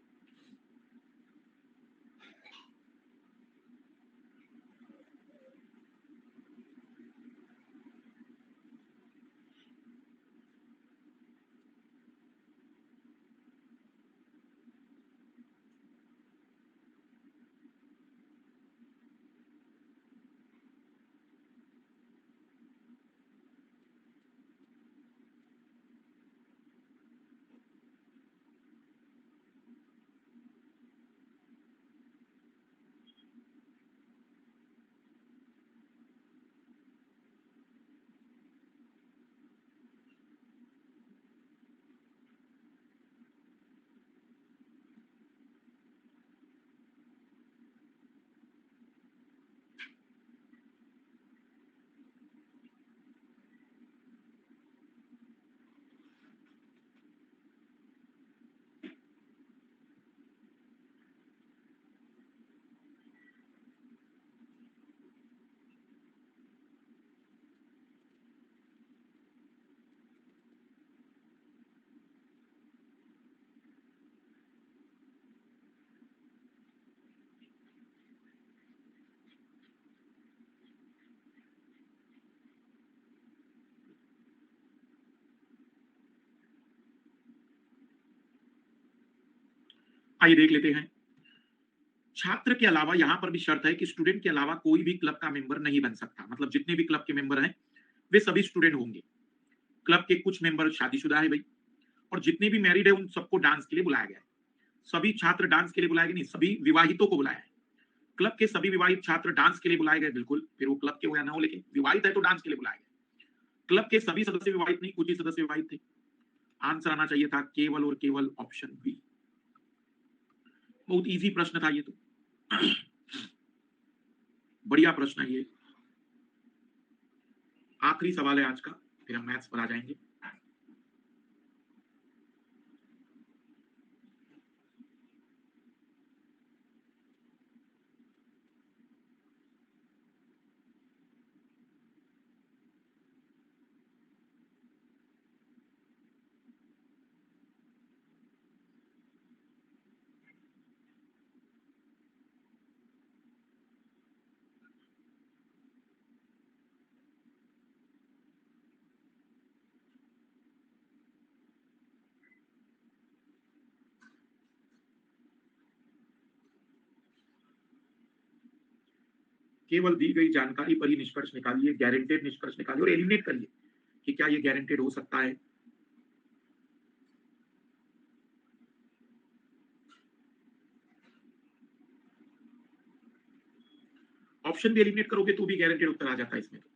आइए देख लेते हैं। छात्र के अलावा यहां पर भी शर्त है कि स्टूडेंट के अलावा कोई भी क्लब का मेंबर नहीं बन सकता। मतलब जितने भी क्लब के मेंबर हैं वे सभी स्टूडेंट होंगे। क्लब के कुछ मेंबर शादीशुदा है भाई, और जितने भी मैरिड है उन सबको डांस के लिए बुलाया गया है। सभी छात्र डांस के लिए बुलाए गए नहीं, सभी विवाहितों को बुलाया है। क्लब के सभी विवाहित छात्र डांस के लिए बुलाए गए, बिल्कुल, फिर वो क्लब के हो या ना हो, लेकिन विवाहित है तो डांस के लिए बुलाए गए। क्लब के सभी सदस्य विवाहित नहीं, कुछ ही सदस्य विवाहित थे। आंसर आना चाहिए था केवल और केवल ऑप्शन बी। बहुत इजी प्रश्न था ये तो। बढ़िया प्रश्न है ये। आखिरी सवाल है आज का, फिर हम मैथ्स पर आ जाएंगे। केवल दी गई जानकारी पर ही निष्कर्ष निकालिए, गारंटेड निष्कर्ष निकालिए और एलिमिनेट करिए कि क्या ये गारंटेड हो सकता है। ऑप्शन भी एलिमिनेट करोगे तो भी गारंटेड उत्तर आ जाता है इसमें तो।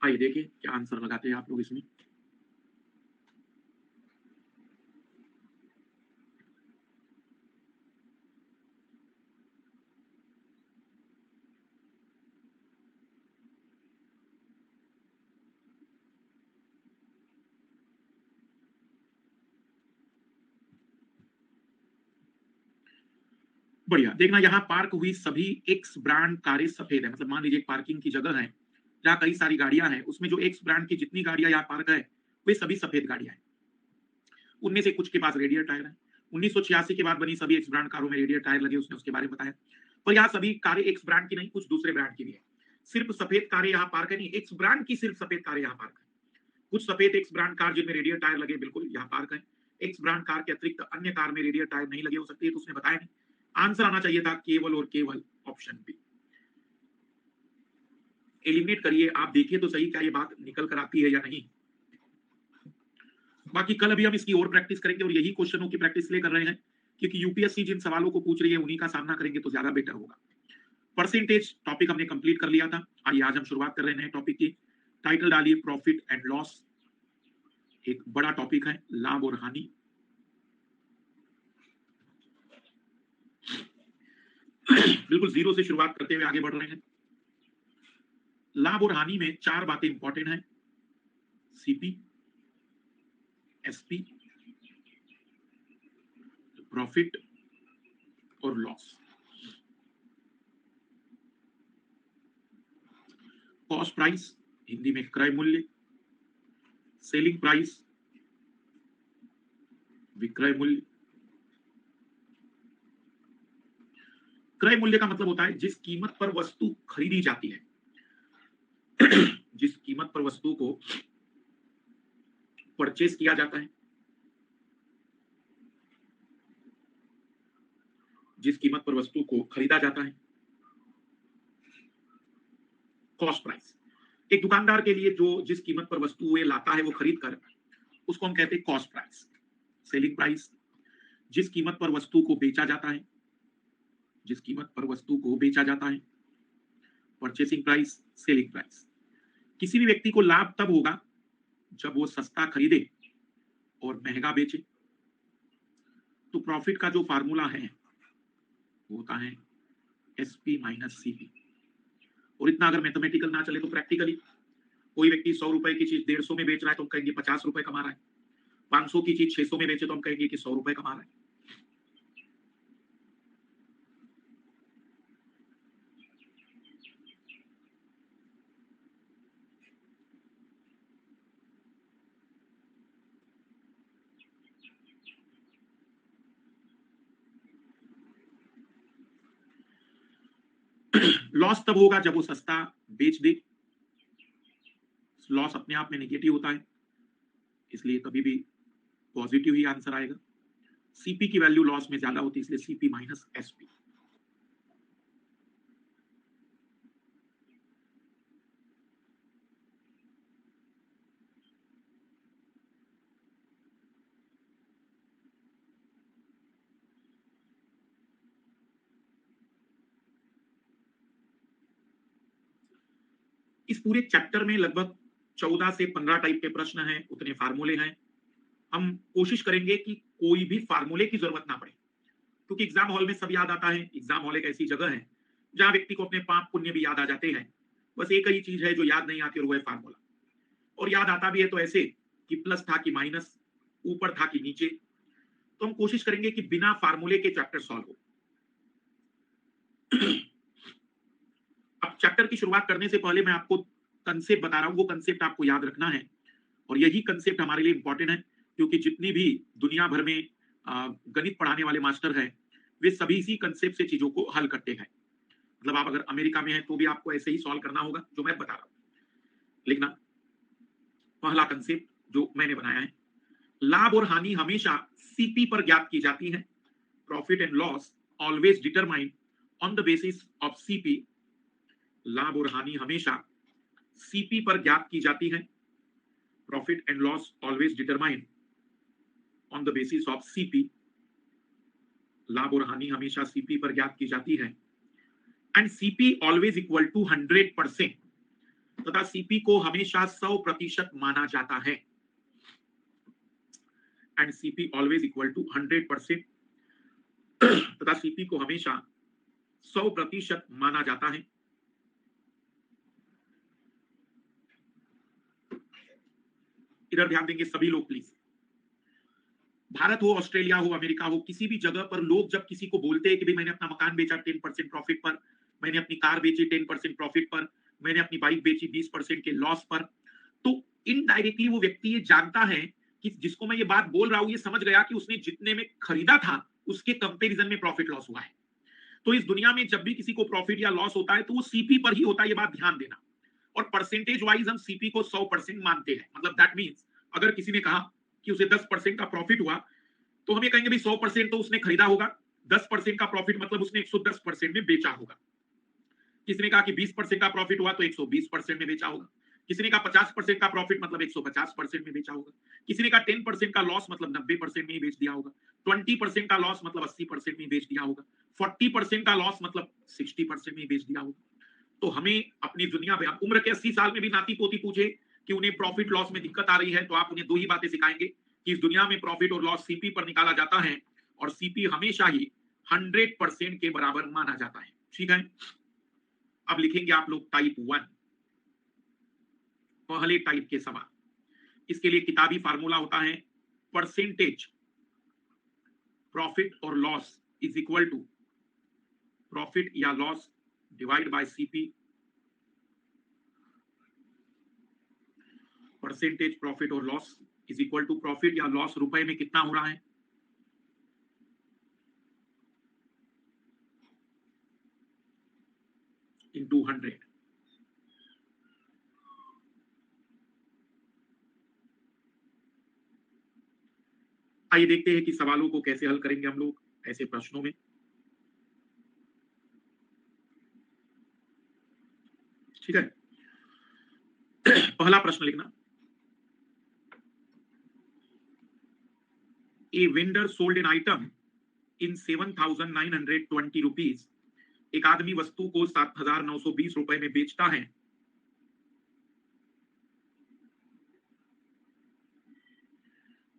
आइए देखिए क्या आंसर लगाते हैं आप लोग इसमें। बढ़िया, देखना यहाँ पार्क हुई सभी एक्स ब्रांड कारें सफेद है। मतलब मान लीजिए एक पार्किंग की जगह है जहाँ कई सारी गाड़ियां हैं, उसमें जो एक्स ब्रांड की जितनी गाड़ियां यहाँ पार्क है वे सभी सफेद गाड़ियां हैं। उनमें से कुछ के पास रेडियल टायर है। 1986 के बाद बनी सभी एक्स ब्रांड कारों में रेडियल टायर लगे, उसने उसके बारे में बताया। पर यहाँ सभी कारें एक्स ब्रांड की नहीं, कुछ दूसरे ब्रांड की भी है। सिर्फ सफेद कारें यहाँ पार्क है नहीं, एक्स ब्रांड की सिर्फ सफेद कारें यहाँ पार्क है। कुछ सफेद एक्स ब्रांड कार जिनमें रेडियल टायर लगे बिल्कुल यहाँ पार्क है। एक्स ब्रांड कार के अतिरिक्त अन्य कार में रेडियल टायर नहीं लगे हो सकते, तो उसने बताया नहीं। आंसर आना चाहिए था केवल और केवल ऑप्शन बी। एलिमिनेट करिए, आप देखिए तो सही क्या ये बात निकल कर आती है या नहीं। बाकी कल अभी हम इसकी और प्रैक्टिस करेंगे और यही क्वेश्चनों की प्रैक्टिस इसलिए कर रहे हैं क्योंकि यूपीएससी जिन सवालों को पूछ रही है उन्हीं का सामना करेंगे तो ज्यादा बेटर होगा। परसेंटेज टॉपिक हमने कंप्लीट कर लिया था। आइए आज हम शुरुआत कर रहे हैं नए टॉपिक की। टाइटल डालिए प्रॉफिट एंड लॉस। एक बड़ा टॉपिक है लाभ और हानि। बिल्कुल जीरो से शुरुआत करते हुए आगे बढ़ रहे हैं। लाभ और हानि में चार बातें इंपॉर्टेंट हैं, सीपी, एसपी, प्रॉफिट और लॉस। कॉस्ट प्राइस हिंदी में क्रय मूल्य, सेलिंग प्राइस विक्रय मूल्य। क्रय मूल्य का मतलब होता है जिस कीमत पर वस्तु खरीदी जाती है, जिस कीमत पर वस्तु को परचेज किया जाता है, जिस कीमत पर वस्तु को खरीदा जाता है। कॉस्ट प्राइस एक दुकानदार के लिए जो जिस कीमत पर वस्तु वे लाता है वो खरीद कर, उसको हम कहते हैं कॉस्ट प्राइस। सेलिंग प्राइस जिस कीमत पर वस्तु को बेचा जाता है, जिस कीमत पर वस्तु को बेचा जाता है। Purchasing price, selling price. किसी भी व्यक्ति को लाभ तब होगा जब वो सस्ता खरीदे और महंगा बेचे। तो प्रॉफिट का जो फार्मूला है वो होता है एसपी माइनस सीपी। और इतना अगर मैथमेटिकल ना चले तो प्रैक्टिकली कोई व्यक्ति 100 रुपए की चीज 150 में बेच रहा है तो हम कहेंगे 50 रुपए कमा रहा है। 500 की चीज 600 में बेचे तो हम कहेंगे कि 100 रुपए कमा रहा है। लॉस तब होगा जब वो सस्ता बेच दे। लॉस अपने आप में नेगेटिव होता है, इसलिए कभी भी पॉजिटिव ही आंसर आएगा। सीपी की वैल्यू लॉस में ज्यादा होती है, इसलिए सीपी माइनस एसपी। इस पूरे चैप्टर में लगभग 14 से 15 टाइप के प्रश्न हैं, उतने फार्मूले हैं। हम कोशिश करेंगे कि कोई भी फार्मूले की जरूरत ना पड़े, क्योंकि एग्जाम हॉल में सब याद आता है। एग्जाम हॉल एक ऐसी जगह है जहां व्यक्ति को अपने पाप पुण्य भी याद आ जाते हैं। बस एक ही चीज है जो याद नहीं आती और वो है फार्मूला। और याद आता भी है तो ऐसे कि प्लस था कि माइनस, ऊपर था कि नीचे। तो हम कोशिश करेंगे कि बिना फार्मूले के चैप्टर सॉल्व हो। अब चैप्टर की शुरुआत करने से पहले मैं आपको कंसेप्ट बता रहा हूं, वो कंसेप्ट आपको याद रखना है और यही कंसेप्ट हमारे लिए इंपॉर्टेंट है, क्योंकि जितनी भी दुनिया भर में गणित पढ़ाने वाले मास्टर हैं, वे सभी इसी कंसेप्ट से चीजों को हल करते हैं। मतलब आप अगर अमेरिका में हैं तो भी आपको ऐसे ही सॉल्व करना होगा जो मैं बता रहा हूं। लिखना, पहला कंसेप्ट जो मैंने बनाया है, लाभ और हानि हमेशा सीपी पर ज्ञात की जाती है। Profit and loss always determined on the basis of CP. लाभ और हानि हमेशा सीपी पर ज्ञात की जाती है। Profit and loss always determined on the basis of CP. लाभ और हानि हमेशा सीपी पर ज्ञात की जाती है। And CP always equal to 100%, तथा सीपी को हमेशा 100% माना जाता है। And CP always equal to 100%, तथा सीपी को हमेशा 100% माना जाता है। इधर ध्यान देंगे सभी लोग प्लीज। भारत हो, ऑस्ट्रेलिया हो, अमेरिका हो, किसी भी जगह पर लोग जब किसी को बोलते हैं कि भाई मैंने अपना मकान बेचा 10% प्रॉफिट पर, मैंने अपनी कार बेची 10% प्रॉफिट पर, मैंने अपनी बाइक बेची 20% के लॉस पर, तो इनडायरेक्टली वो व्यक्ति ये जानता है कि जिसको मैं ये बात बोल रहा हूं ये समझ गया कि उसने जितने में खरीदा था उसके कंपैरिजन में प्रॉफिट लॉस हुआ है। तो इस दुनिया में जब भी किसी को प्रॉफिट या लॉस होता है तो वो सीपी पर ही होता है, ये बात ध्यान देना। और परसेंटेज वाइज हम सीपी को 100% मानते हैं। मतलब दैट मींस अगर किसी ने कहा कि उसे 10% का प्रॉफिट हुआ तो हम ये कहेंगे भाई 100% तो उसने खरीदा होगा, 10% का प्रॉफिट मतलब उसने 110% में बेचा होगा। किसी ने कहा कि 20% का प्रॉफिट हुआ तो 120% में बेचा होगा। किसी ने कहा 50% का प्रॉफिट मतलब 150% में बेचा होगा। किसी ने कहा 10% का लॉस मतलब 90% में ही बेच दिया होगा। 20% का लॉस मतलब 80% में ही बेच दिया होगा। 40% का लॉस मतलब 60% में ही बेच दिया होगा। तो हमें अपनी दुनिया में, आप उम्र के 80 साल में भी नाती पोती पूछे कि उन्हें प्रॉफिट लॉस में दिक्कत आ रही है तो आप उन्हें दो ही बातें सिखाएंगे कि इस दुनिया में प्रॉफिट और लॉस सीपी पर निकाला जाता है और सीपी हमेशा ही 100% के बराबर माना जाता है। ठीक है, अब लिखेंगे आप लोग टाइप 1, पहले टाइप के सवाल। इसके लिए किताबी फार्मूला होता है परसेंटेज प्रॉफिट और loss is equal to profit या loss divide by CP. Percentage profit और loss is equal to profit या लॉस रुपए में कितना हो रहा है, इनटू 100। आइए देखते हैं कि सवालों को कैसे हल करेंगे हम लोग ऐसे प्रश्नों में। ठीक है, पहला प्रश्न लिखना, a vendor sold an item in 7,920 rupees. एक आदमी वस्तु को 7,920 रुपए में बेचता है।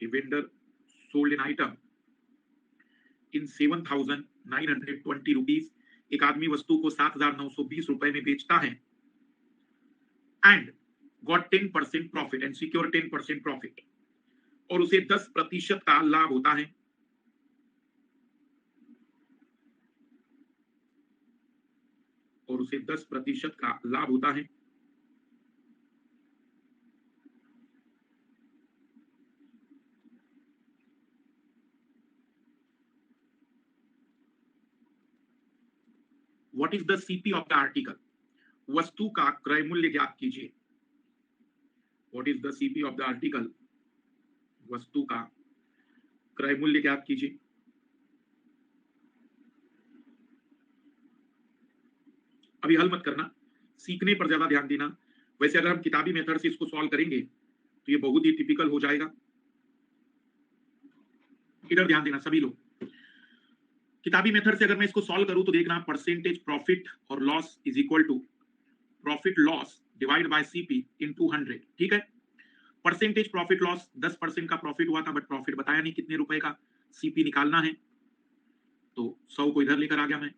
A vendor sold an item in 7,920 rupees. एक आदमी वस्तु को 7,920 रुपए में बेचता है and got 10% profit and secure 10% profit, और उसे 10% का लाभ होता है। और उसे 10% का लाभ होता है। What is the CP of the article? वस्तु का क्रय मूल्य ज्ञात कीजिए। What is the CP of the article? वस्तु का क्रय मूल्य ज्ञात कीजिए। अभी हल मत करना, सीखने पर ज्यादा ध्यान देना। वैसे अगर हम किताबी मेथड से इसको सॉल्व करेंगे तो ये बहुत ही टिपिकल हो जाएगा। इधर ध्यान देना सभी लोग। किताबी मेथड से अगर मैं इसको सॉल्व करूं तो देखना, परसेंटेज प्रॉफिट और loss is equal to profit loss divide by CP into 100। ठीक है, परसेंटेज प्रॉफिट लॉस 10% का प्रॉफिट हुआ था बट प्रॉफिट बताया नहीं कितने रुपए का, सीपी निकालना है तो 100 को इधर लेकर आ गया मैं।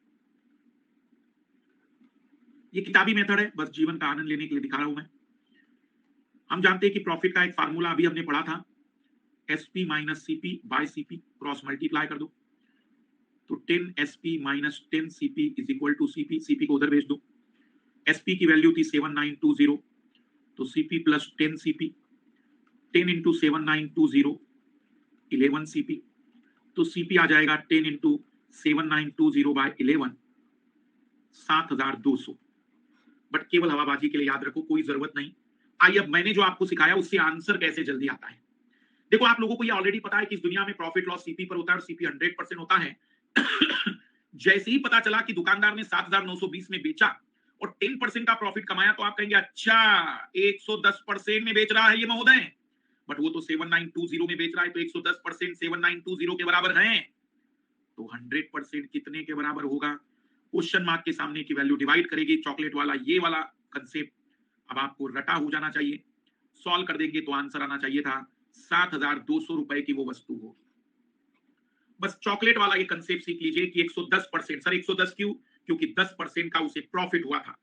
ये किताबी मेथड है, बस जीवन का आनंद लेने के लिए दिखा रहा हूं मैं। हम जानते हैं कि प्रॉफिट का एक फार्मूला अभी हमने पढ़ा था, SP minus CP by CP, cross multiply कर दो, तो 10 SP minus 10 CP is equal to CP, CP को उधर भेज दो। एसपी की वैल्यू थी 7920, तो CP plus 10 CP, 10 into 7920 11 CP, तो सीपी आ जाएगा 10 इंटू 7920 बाय 11 7200। बट केवल हवाबाजी के लिए याद रखो, कोई जरूरत नहीं। आइए अब मैंने जो आपको सिखाया उससे आंसर कैसे जल्दी आता है। देखो आप लोगों को ये ऑलरेडी पता है कि इस दुनिया में प्रॉफिट लॉस सीपी पर होता है और सीपी 100% होता है। जैसे ही पता चला कि दुकानदार ने 7920 में बेचा और 10% का प्रॉफिट कमाया, तो आप कहेंगे अच्छा 110% में बेच रहा है ये महोदय, बट वो तो 7920 में बेच रहा है, तो 110% 7920 के बराबर है, तो 100% कितने के बराबर होगा? क्वेश्चन मार्क के सामने की वैल्यू डिवाइड करेगी, चॉकलेट वाला ये वाला कंसेप्ट अब आपको रटा हो जाना चाहिए। सॉल्व कर देंगे तो आंसर आना चाहिए था 7200 रुपए की वो वस्तु हो। बस चॉकलेट वाला ये कंसेप्ट सीख लीजिए कि 110%। सर 110 क्यों? क्योंकि 10% का उसे प्रॉफिट हुआ था,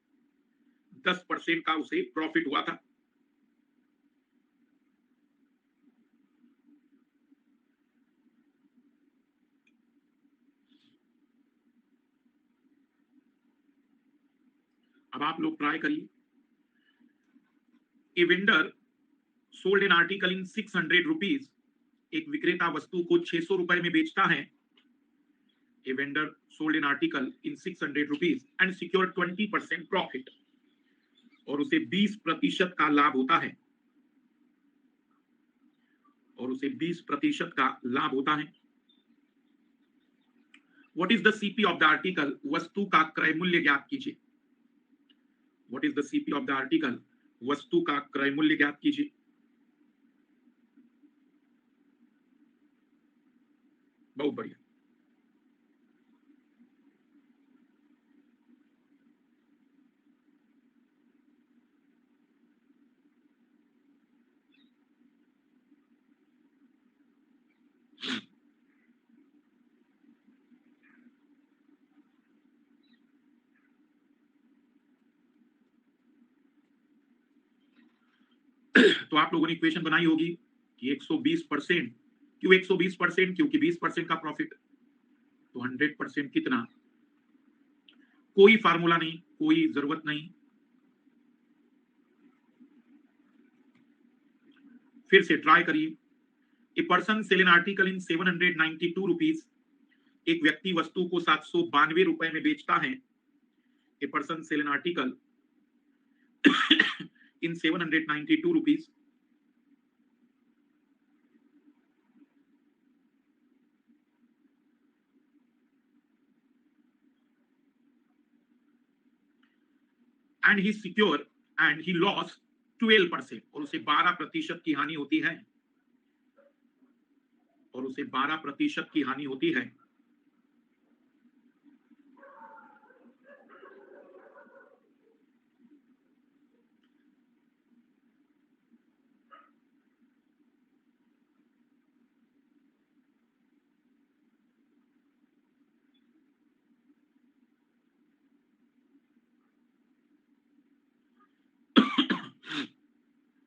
10% का उसे प्रॉफिट हुआ था। अब आप लोग ट्राई करिए। A vendor sold an article in 600 rupees, एक विक्रेता वस्तु को 600 रुपए में बेचता है। A vendor sold an article in 600 rupees and secured 20% profit, और उसे 20% का लाभ होता है, और उसे 20% का लाभ होता है। What is the CP of the article? वस्तु का क्रय मूल्य ज्ञात कीजिए। What is the CP of the article? वस्तु का क्रय मूल्य ज्ञात कीजिए। बहुत बढ़िया। तो आप लोगों ने इक्वेशन बनाई होगी कि 120%, क्यों 120%? क्योंकि 20% का प्रॉफिट, तो 100% कितना? कोई फार्मूला नहीं, कोई जरूरत नहीं। फिर से ट्राई करिए। A person sell an article in 792 rupees, एक व्यक्ति वस्तु को 792 रुपए में बेचता है। A person sell an article in 792 rupees, and he secure and he loss 12%, और उसे 12% की हानि होती है, और उसे 12% की हानि होती है।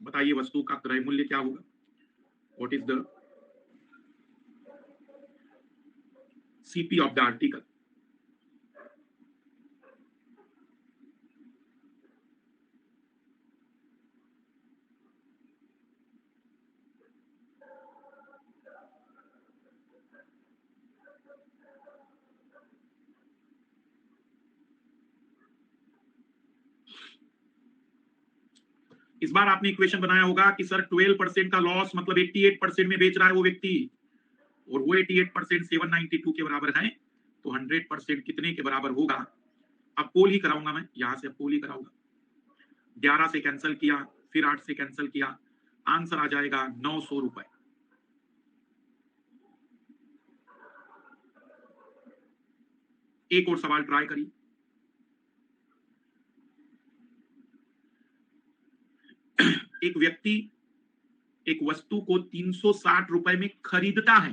बताइए वस्तु का क्रय मूल्य क्या होगा? What is the CP of the article? इस बार आपने इक्वेशन बनाया होगा कि सर 12% का लॉस मतलब 88% में बेच रहा है वो व्यक्ति, और वो 88% 792 के बराबर है, तो 100% कितने के बराबर होगा? अब पोल ही कराऊंगा मैं, यहां से अब पोल ही कराऊंगा। 11 से कैंसिल किया, फिर 8 से कैंसिल किया, आंसर आ जाएगा 900 रुपए। एक और सवाल ट्राई करिए। एक व्यक्ति एक वस्तु को 360 रुपए में खरीदता है।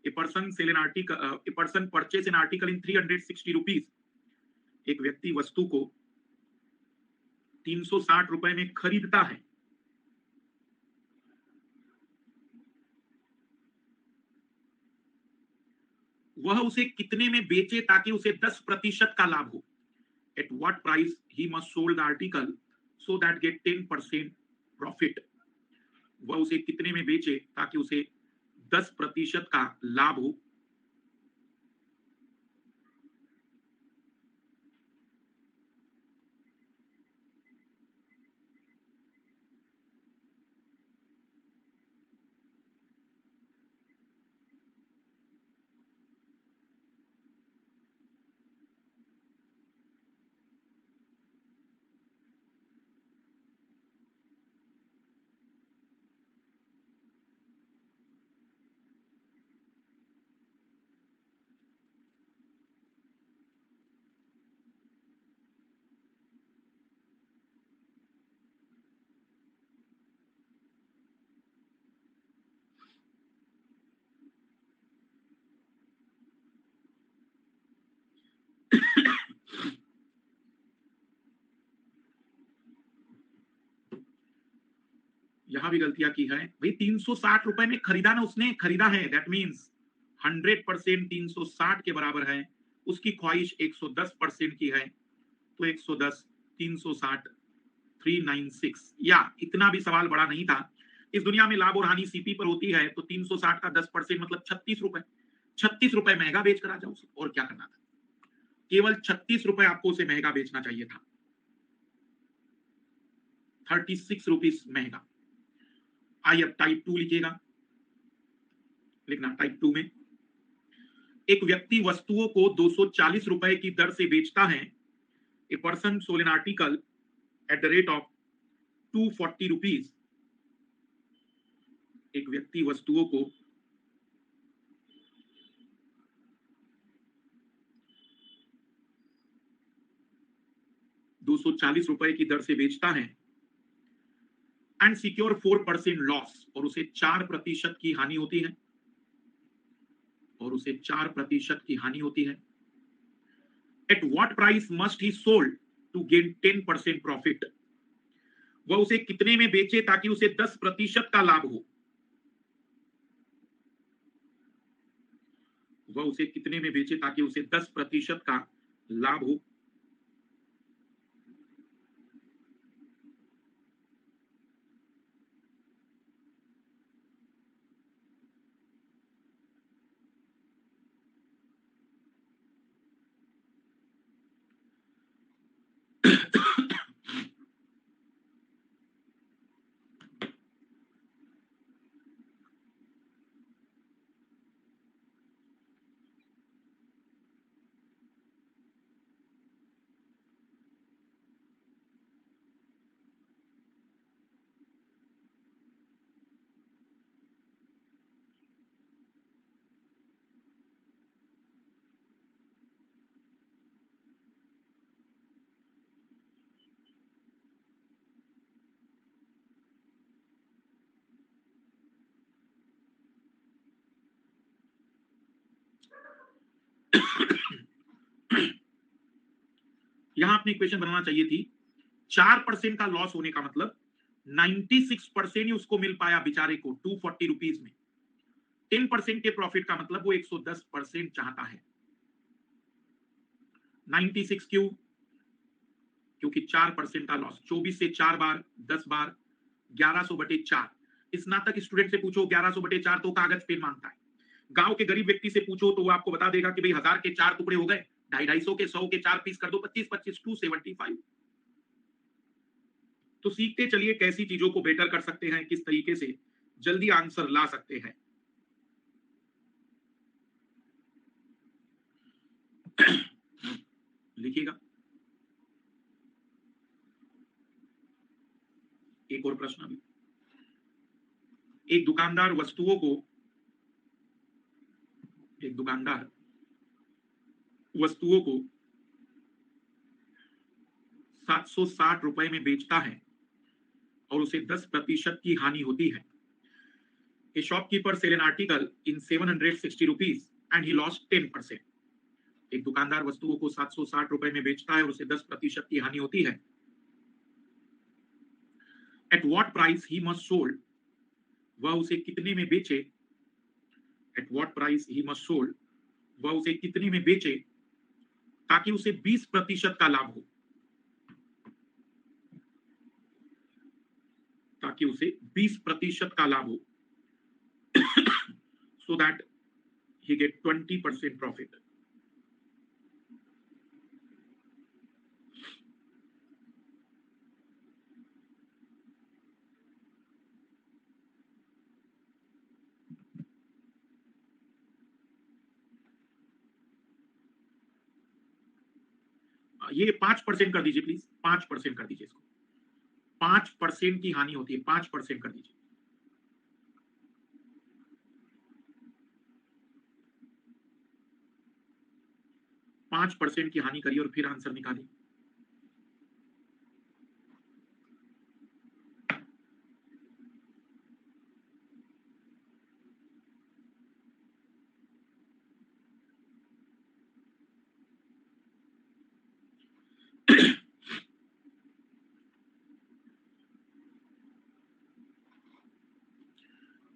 A person sell an article, a person purchase an article in 360 rupees, एक व्यक्ति वस्तु को 360 रुपए में खरीदता है। वह उसे कितने में बेचे ताकि उसे 10% का लाभ हो। Eight what price he must sold the article so that get 10% profit. वह उसे कितने में बेचे ताकि उसे 10% का लाभ हो। यहां भी गलतियां की है भाई। 360 रुपए में खरीदा ना, उसने खरीदा है, दैट मीन्स 100% 360 के बराबर है। उसकी ख्वाहिश 110% की है, तो 110 360 396। या इतना भी सवाल बड़ा नहीं था। इस दुनिया में लाभ और हानि सीपी पर होती है, तो 360 का 10% मतलब 36 रुपए। 36 रुपए महंगा बेच कर आ जाओ उसे, और क्या करना था। केवल 36 रुपए आपको उसे महंगा बेचना चाहिए था, 36 रुपीज महंगा। आइए अब टाइप 2 लिखिएगा। लिखना टाइप 2 में, एक व्यक्ति वस्तुओं को 240 रुपए की दर से बेचता है। A person sold an article at the rate of 240 rupees. एक व्यक्ति वस्तुओं को 240 रुपए की दर से बेचता है एंड सिक्योर 4% लॉस, और उसे 4% की हानि होती है। और उसे 4% की हानि होती है। At what price must he sold to gain 10% profit. वह उसे कितने में बेचे ताकि उसे 10% का लाभ हो। वह उसे कितने में बेचे ताकि उसे 10% का लाभ हो। यहां आपने इक्वेशन बनाना चाहिए थी। 4% का लॉस होने का मतलब 96% ही उसको मिल पाया बेचारे को 240 रुपीज में। 10% के प्रॉफिट का मतलब वो 110% चाहता है। 96 क्यों? क्योंकि 4% का लॉस। 24 से 4 बार 10 बार 1100/4। स्नातक स्टूडेंट से पूछो 1100/4 तो कागज पेन मांगता है। गांव के गरीब व्यक्ति से पूछो तो वो आपको बता देगा कि भाई 1000 के 4 टुकड़े हो गए, 250 के 100 के 4 पीस कर दो, 25 275। तो सीखते चलिए कैसी चीजों को बेटर कर सकते हैं, किस तरीके से जल्दी आंसर ला सकते हैं। लिखिएगा। एक और प्रश्न अभी। एक दुकानदार वस्तुओं को 760 रुपए में बेचता है और उसे 10% की हानि होती है। A shopkeeper sell an article in 760 rupees and he lost 10%. एक दुकानदार वस्तुओं को 760 रुपए में बेचता है और उसे 10% की हानि होती है। At what price he must sold? वह उसे कितने में बेचे? At what price he must sold वह उसे कितने में बेचे ताकि उसे 20% का लाभ हो, ताकि उसे 20% का लाभ हो, so that he get 20% profit. ये 5% कर दीजिए प्लीज, 5% कर दीजिए इसको, 5% की हानि होती है, 5% कर दीजिए। पांच % की हानि करिए और फिर आंसर निकालिए।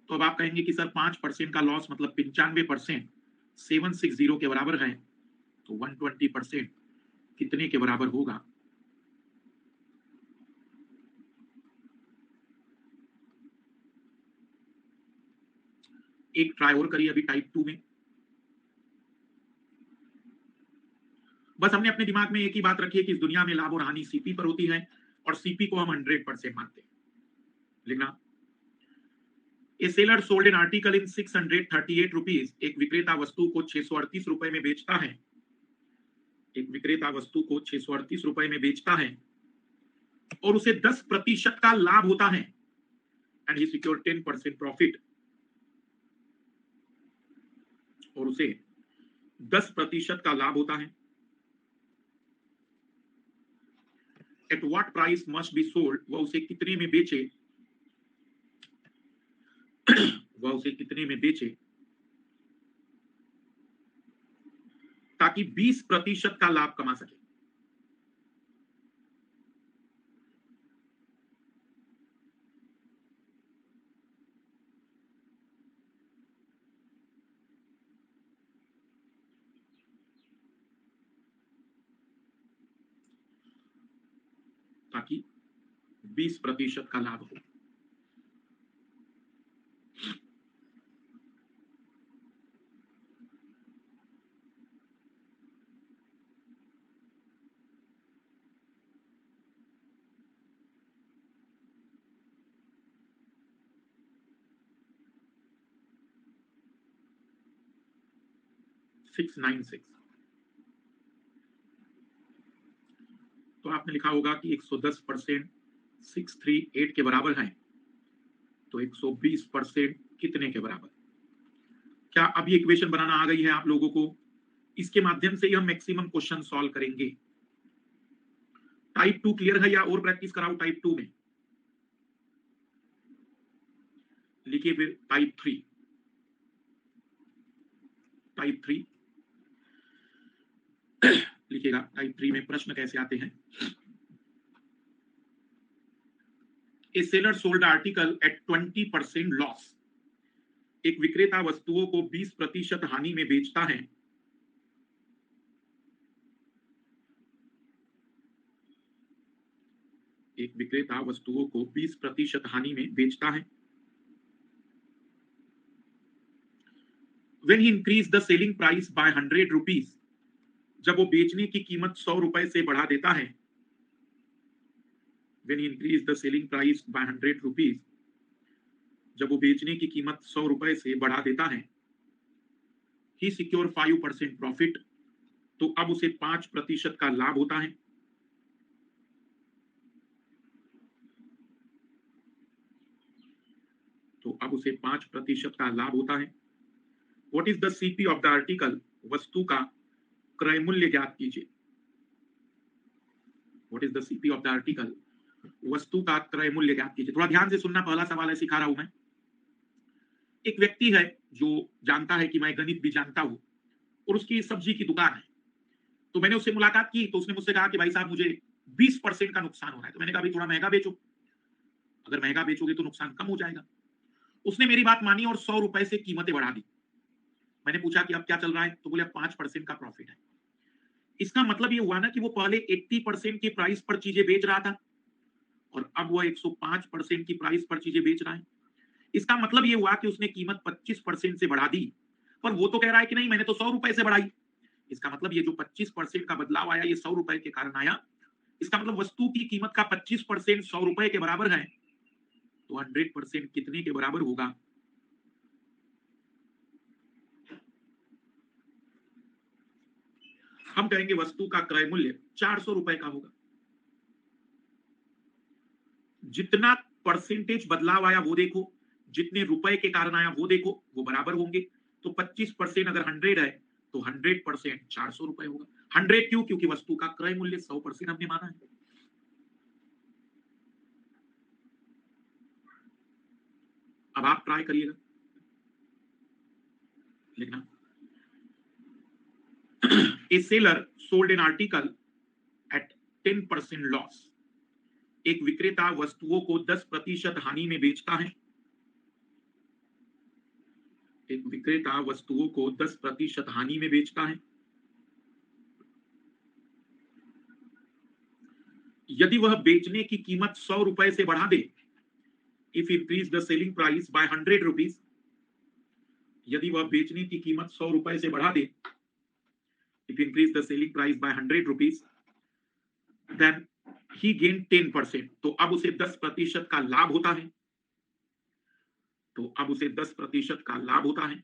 तो अब आप कहेंगे कि सर 5% का लॉस मतलब 95% 760 के बराबर है, तो 120% कितने के बराबर होगा? एक ट्राई और करिए अभी टाइप 2 में। बस हमने अपने दिमाग में एक ही बात रखी है कि इस दुनिया में लाभ और हानि सीपी पर होती है और सीपी को हम 100% मानते हैं। लिखना, a seller sold an article in 638 rupees. एक विक्रेता वस्तु को 638 रुपए में बेचता है, एक विक्रेता वस्तु को 638 रुपए में बेचता है और उसे 10% का लाभ होता है, एंड ही सिक्योर 10% प्रॉफिट, और उसे 10% का लाभ होता है। At what price must be sold, वह उसे कितने में बेचे, वह उसे कितने में बेचे ताकि 20% का लाभ कमा सके। ताकि 20% का लाभ हो। सिक्स 9 6। तो आपने लिखा होगा कि 110% 638 के बराबर है, तो 120% कितने के बराबर? क्या अभी इक्वेशन बनाना आ गई है आप लोगों को? इसके माध्यम से ही हम मैक्सिमम क्वेश्चन सॉल्व करेंगे। टाइप 2 क्लियर है या और प्रैक्टिस कराऊं टाइप 2 में? लिखिए फिर टाइप 3। टाइप 3 लिखिएगा। टाइप 3 में प्रश्न कैसे आते हैं? A seller sold article at 20% loss. एक विक्रेता वस्तुओं को 20% हानि में बेचता है, एक विक्रेता वस्तुओं को 20% हानि में बेचता है। When he increased the selling price by 100 rupees, जब वो बेचने की कीमत 100 रुपए से बढ़ा देता है। When he increased the selling price by 100 rupees, जब वो बेचने की कीमत 100 रुपए से बढ़ा देता है। He secure 5% प्रॉफिट, तो अब उसे 5% का लाभ होता है। तो अब उसे 5% का लाभ होता है। What is the CP of the article? वस्तु का क्रय मूल्य ज्ञात कीजिए। What is the CP of the article? वस्तु का क्रय मूल्य ज्ञात कीजिए। थोड़ा ध्यान से सुनना, पहला सवाल है, सिखा रहा हूं मैं। एक व्यक्ति है जो जानता है कि मैं गणित भी जानता हूं और उसकी सब्जी की दुकान है। तो मैंने उससे मुलाकात की तो उसने मुझसे कहा कि भाई साहब मुझे 20% का नुकसान हो रहा है। तो मैंने कहा भाई थोड़ा महंगा बेचो, अगर महंगा बेचोगे तो नुकसान कम हो जाएगा। उसने मेरी बात मानी और 100 रुपए से कीमतें बढ़ा दी। मैंने पूछा कि अब क्या चल रहा है, तो बोले 5% का प्रॉफिट है। इसका मतलब ये हुआ ना कि वो पहले 80% की प्राइस पर चीजें बेच रहा था और अब वो 105% की प्राइस पर चीजें बेच रहा है। इसका मतलब ये हुआ कि उसने कीमत 25% से बढ़ा दी, पर वो तो कह रहा है कि नहीं, मैंने तो 100 रुपए से बढ़ाई। इसका मतलब ये जो 25% का बदलाव आया, ये 100 रुपए के कारण आया। इसका मतलब वस्तु की कीमत का 25% 100 रुपए के बराबर है, तो 100% कितने के बराबर होगा? हम कहेंगे वस्तु का क्रय मूल्य 400 रुपए का होगा। जितना परसेंटेज बदलाव आया वो देखो, जितने रुपए के कारण आया वो देखो, वो बराबर होंगे। तो 25% अगर 100 है तो 100% 400 रुपए होगा। 100 क्यों? क्योंकि वस्तु का क्रय मूल्य 100% हमने माना है। अब आप ट्राई करिएगा लिखना। A seller sold an article at 10% loss. एक विक्रेता वस्तुओं को 10% हानि में बेचता है। एक विक्रेता वस्तुओं को 10% हानि में बेचता है। यदि वह बेचने की कीमत 100 रुपए से बढ़ा दे, if increase the selling price by 100 rupees, यदि वह बेचने की कीमत 100 रुपए से बढ़ा दे, if increase the selling price by 100 rupees, then he gain 10%, तो अब उसे 10% का लाभ होता है। तो अब उसे 10% का लाभ होता है।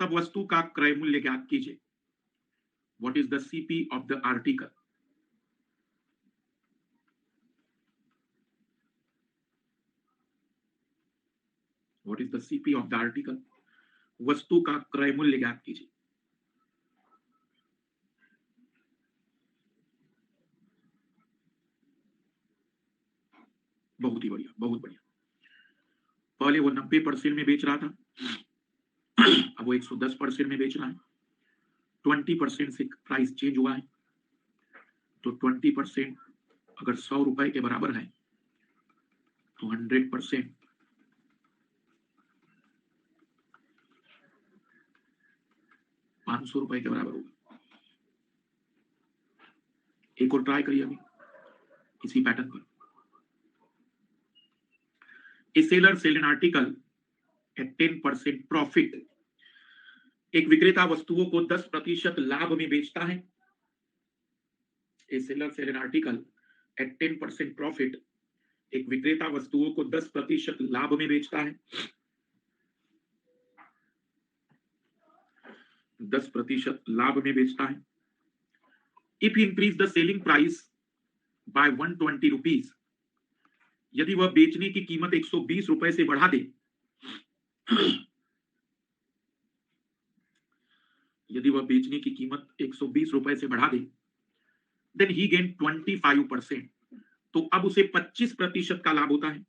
तब वस्तु का क्रय मूल्य ज्ञात कीजिए। What is the CP of the article? What is the CP of the article? वस्तु का क्रय मूल्य ज्ञात कीजिए। बहुत ही बढ़िया, बहुत बढ़िया। पहले वो 90% में बेच रहा था, अब वो 110% में बेच रहा है। 20% से प्राइस चेंज हुआ है, तो 20% अगर 100 रुपए के बराबर है तो 100% 500 रुपए के बराबर होगा। एक और ट्राई करिए अभी इसी पैटर्न पर। A seller sell an article at 10% profit. एक विक्रेता वस्तुओं को 10% लाभ में बेचता है। A seller sell an article at 10% profit. एक विक्रेता वस्तुओं को 10% लाभ में बेचता है। 10% लाभ में बेचता है। If he increase the selling price by 120 rupees, यदि वह बेचने की कीमत 120 रुपए से बढ़ा दे, यदि वह बेचने की कीमत 120 रुपए से बढ़ा दे, देन ही गेन 25%, तो अब उसे 25% का लाभ होता है।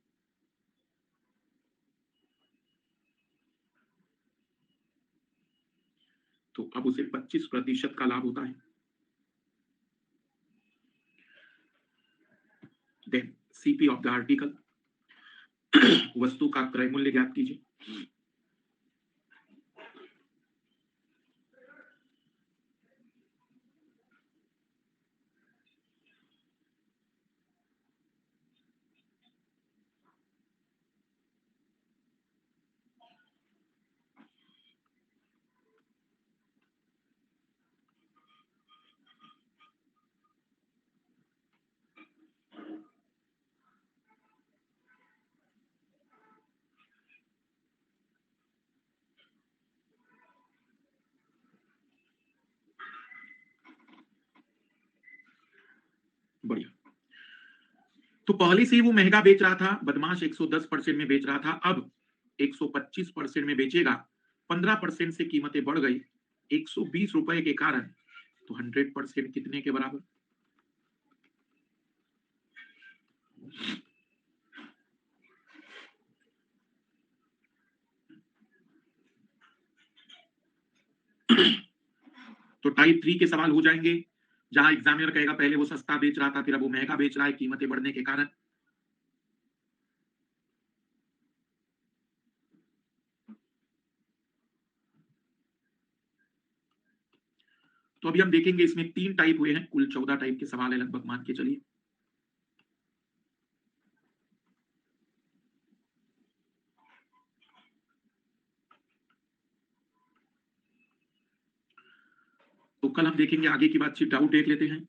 तो अब उसे 25% का लाभ होता है। Then CP of the article, वस्तु का क्रय मूल्य ज्ञात कीजिए। बढ़िया। तो पहले से ही वो महंगा बेच रहा था, बदमाश 110% में बेच रहा था, अब 125% में बेचेगा। 15% से कीमतें बढ़ गई 120 रुपए के कारण, तो 100% कितने के बराबर? तो टाइप 3 के सवाल हो जाएंगे, जहां एग्जामिनर कहेगा पहले वो सस्ता बेच रहा था, फिर अब वो महंगा बेच रहा है कीमतें बढ़ने के कारण। तो अभी हम देखेंगे इसमें 3 टाइप हुए हैं, कुल 14 टाइप के सवाल है लगभग, मान के चलिए। तो कल हम देखेंगे आगे की बातचीत, डाउट देख लेते हैं।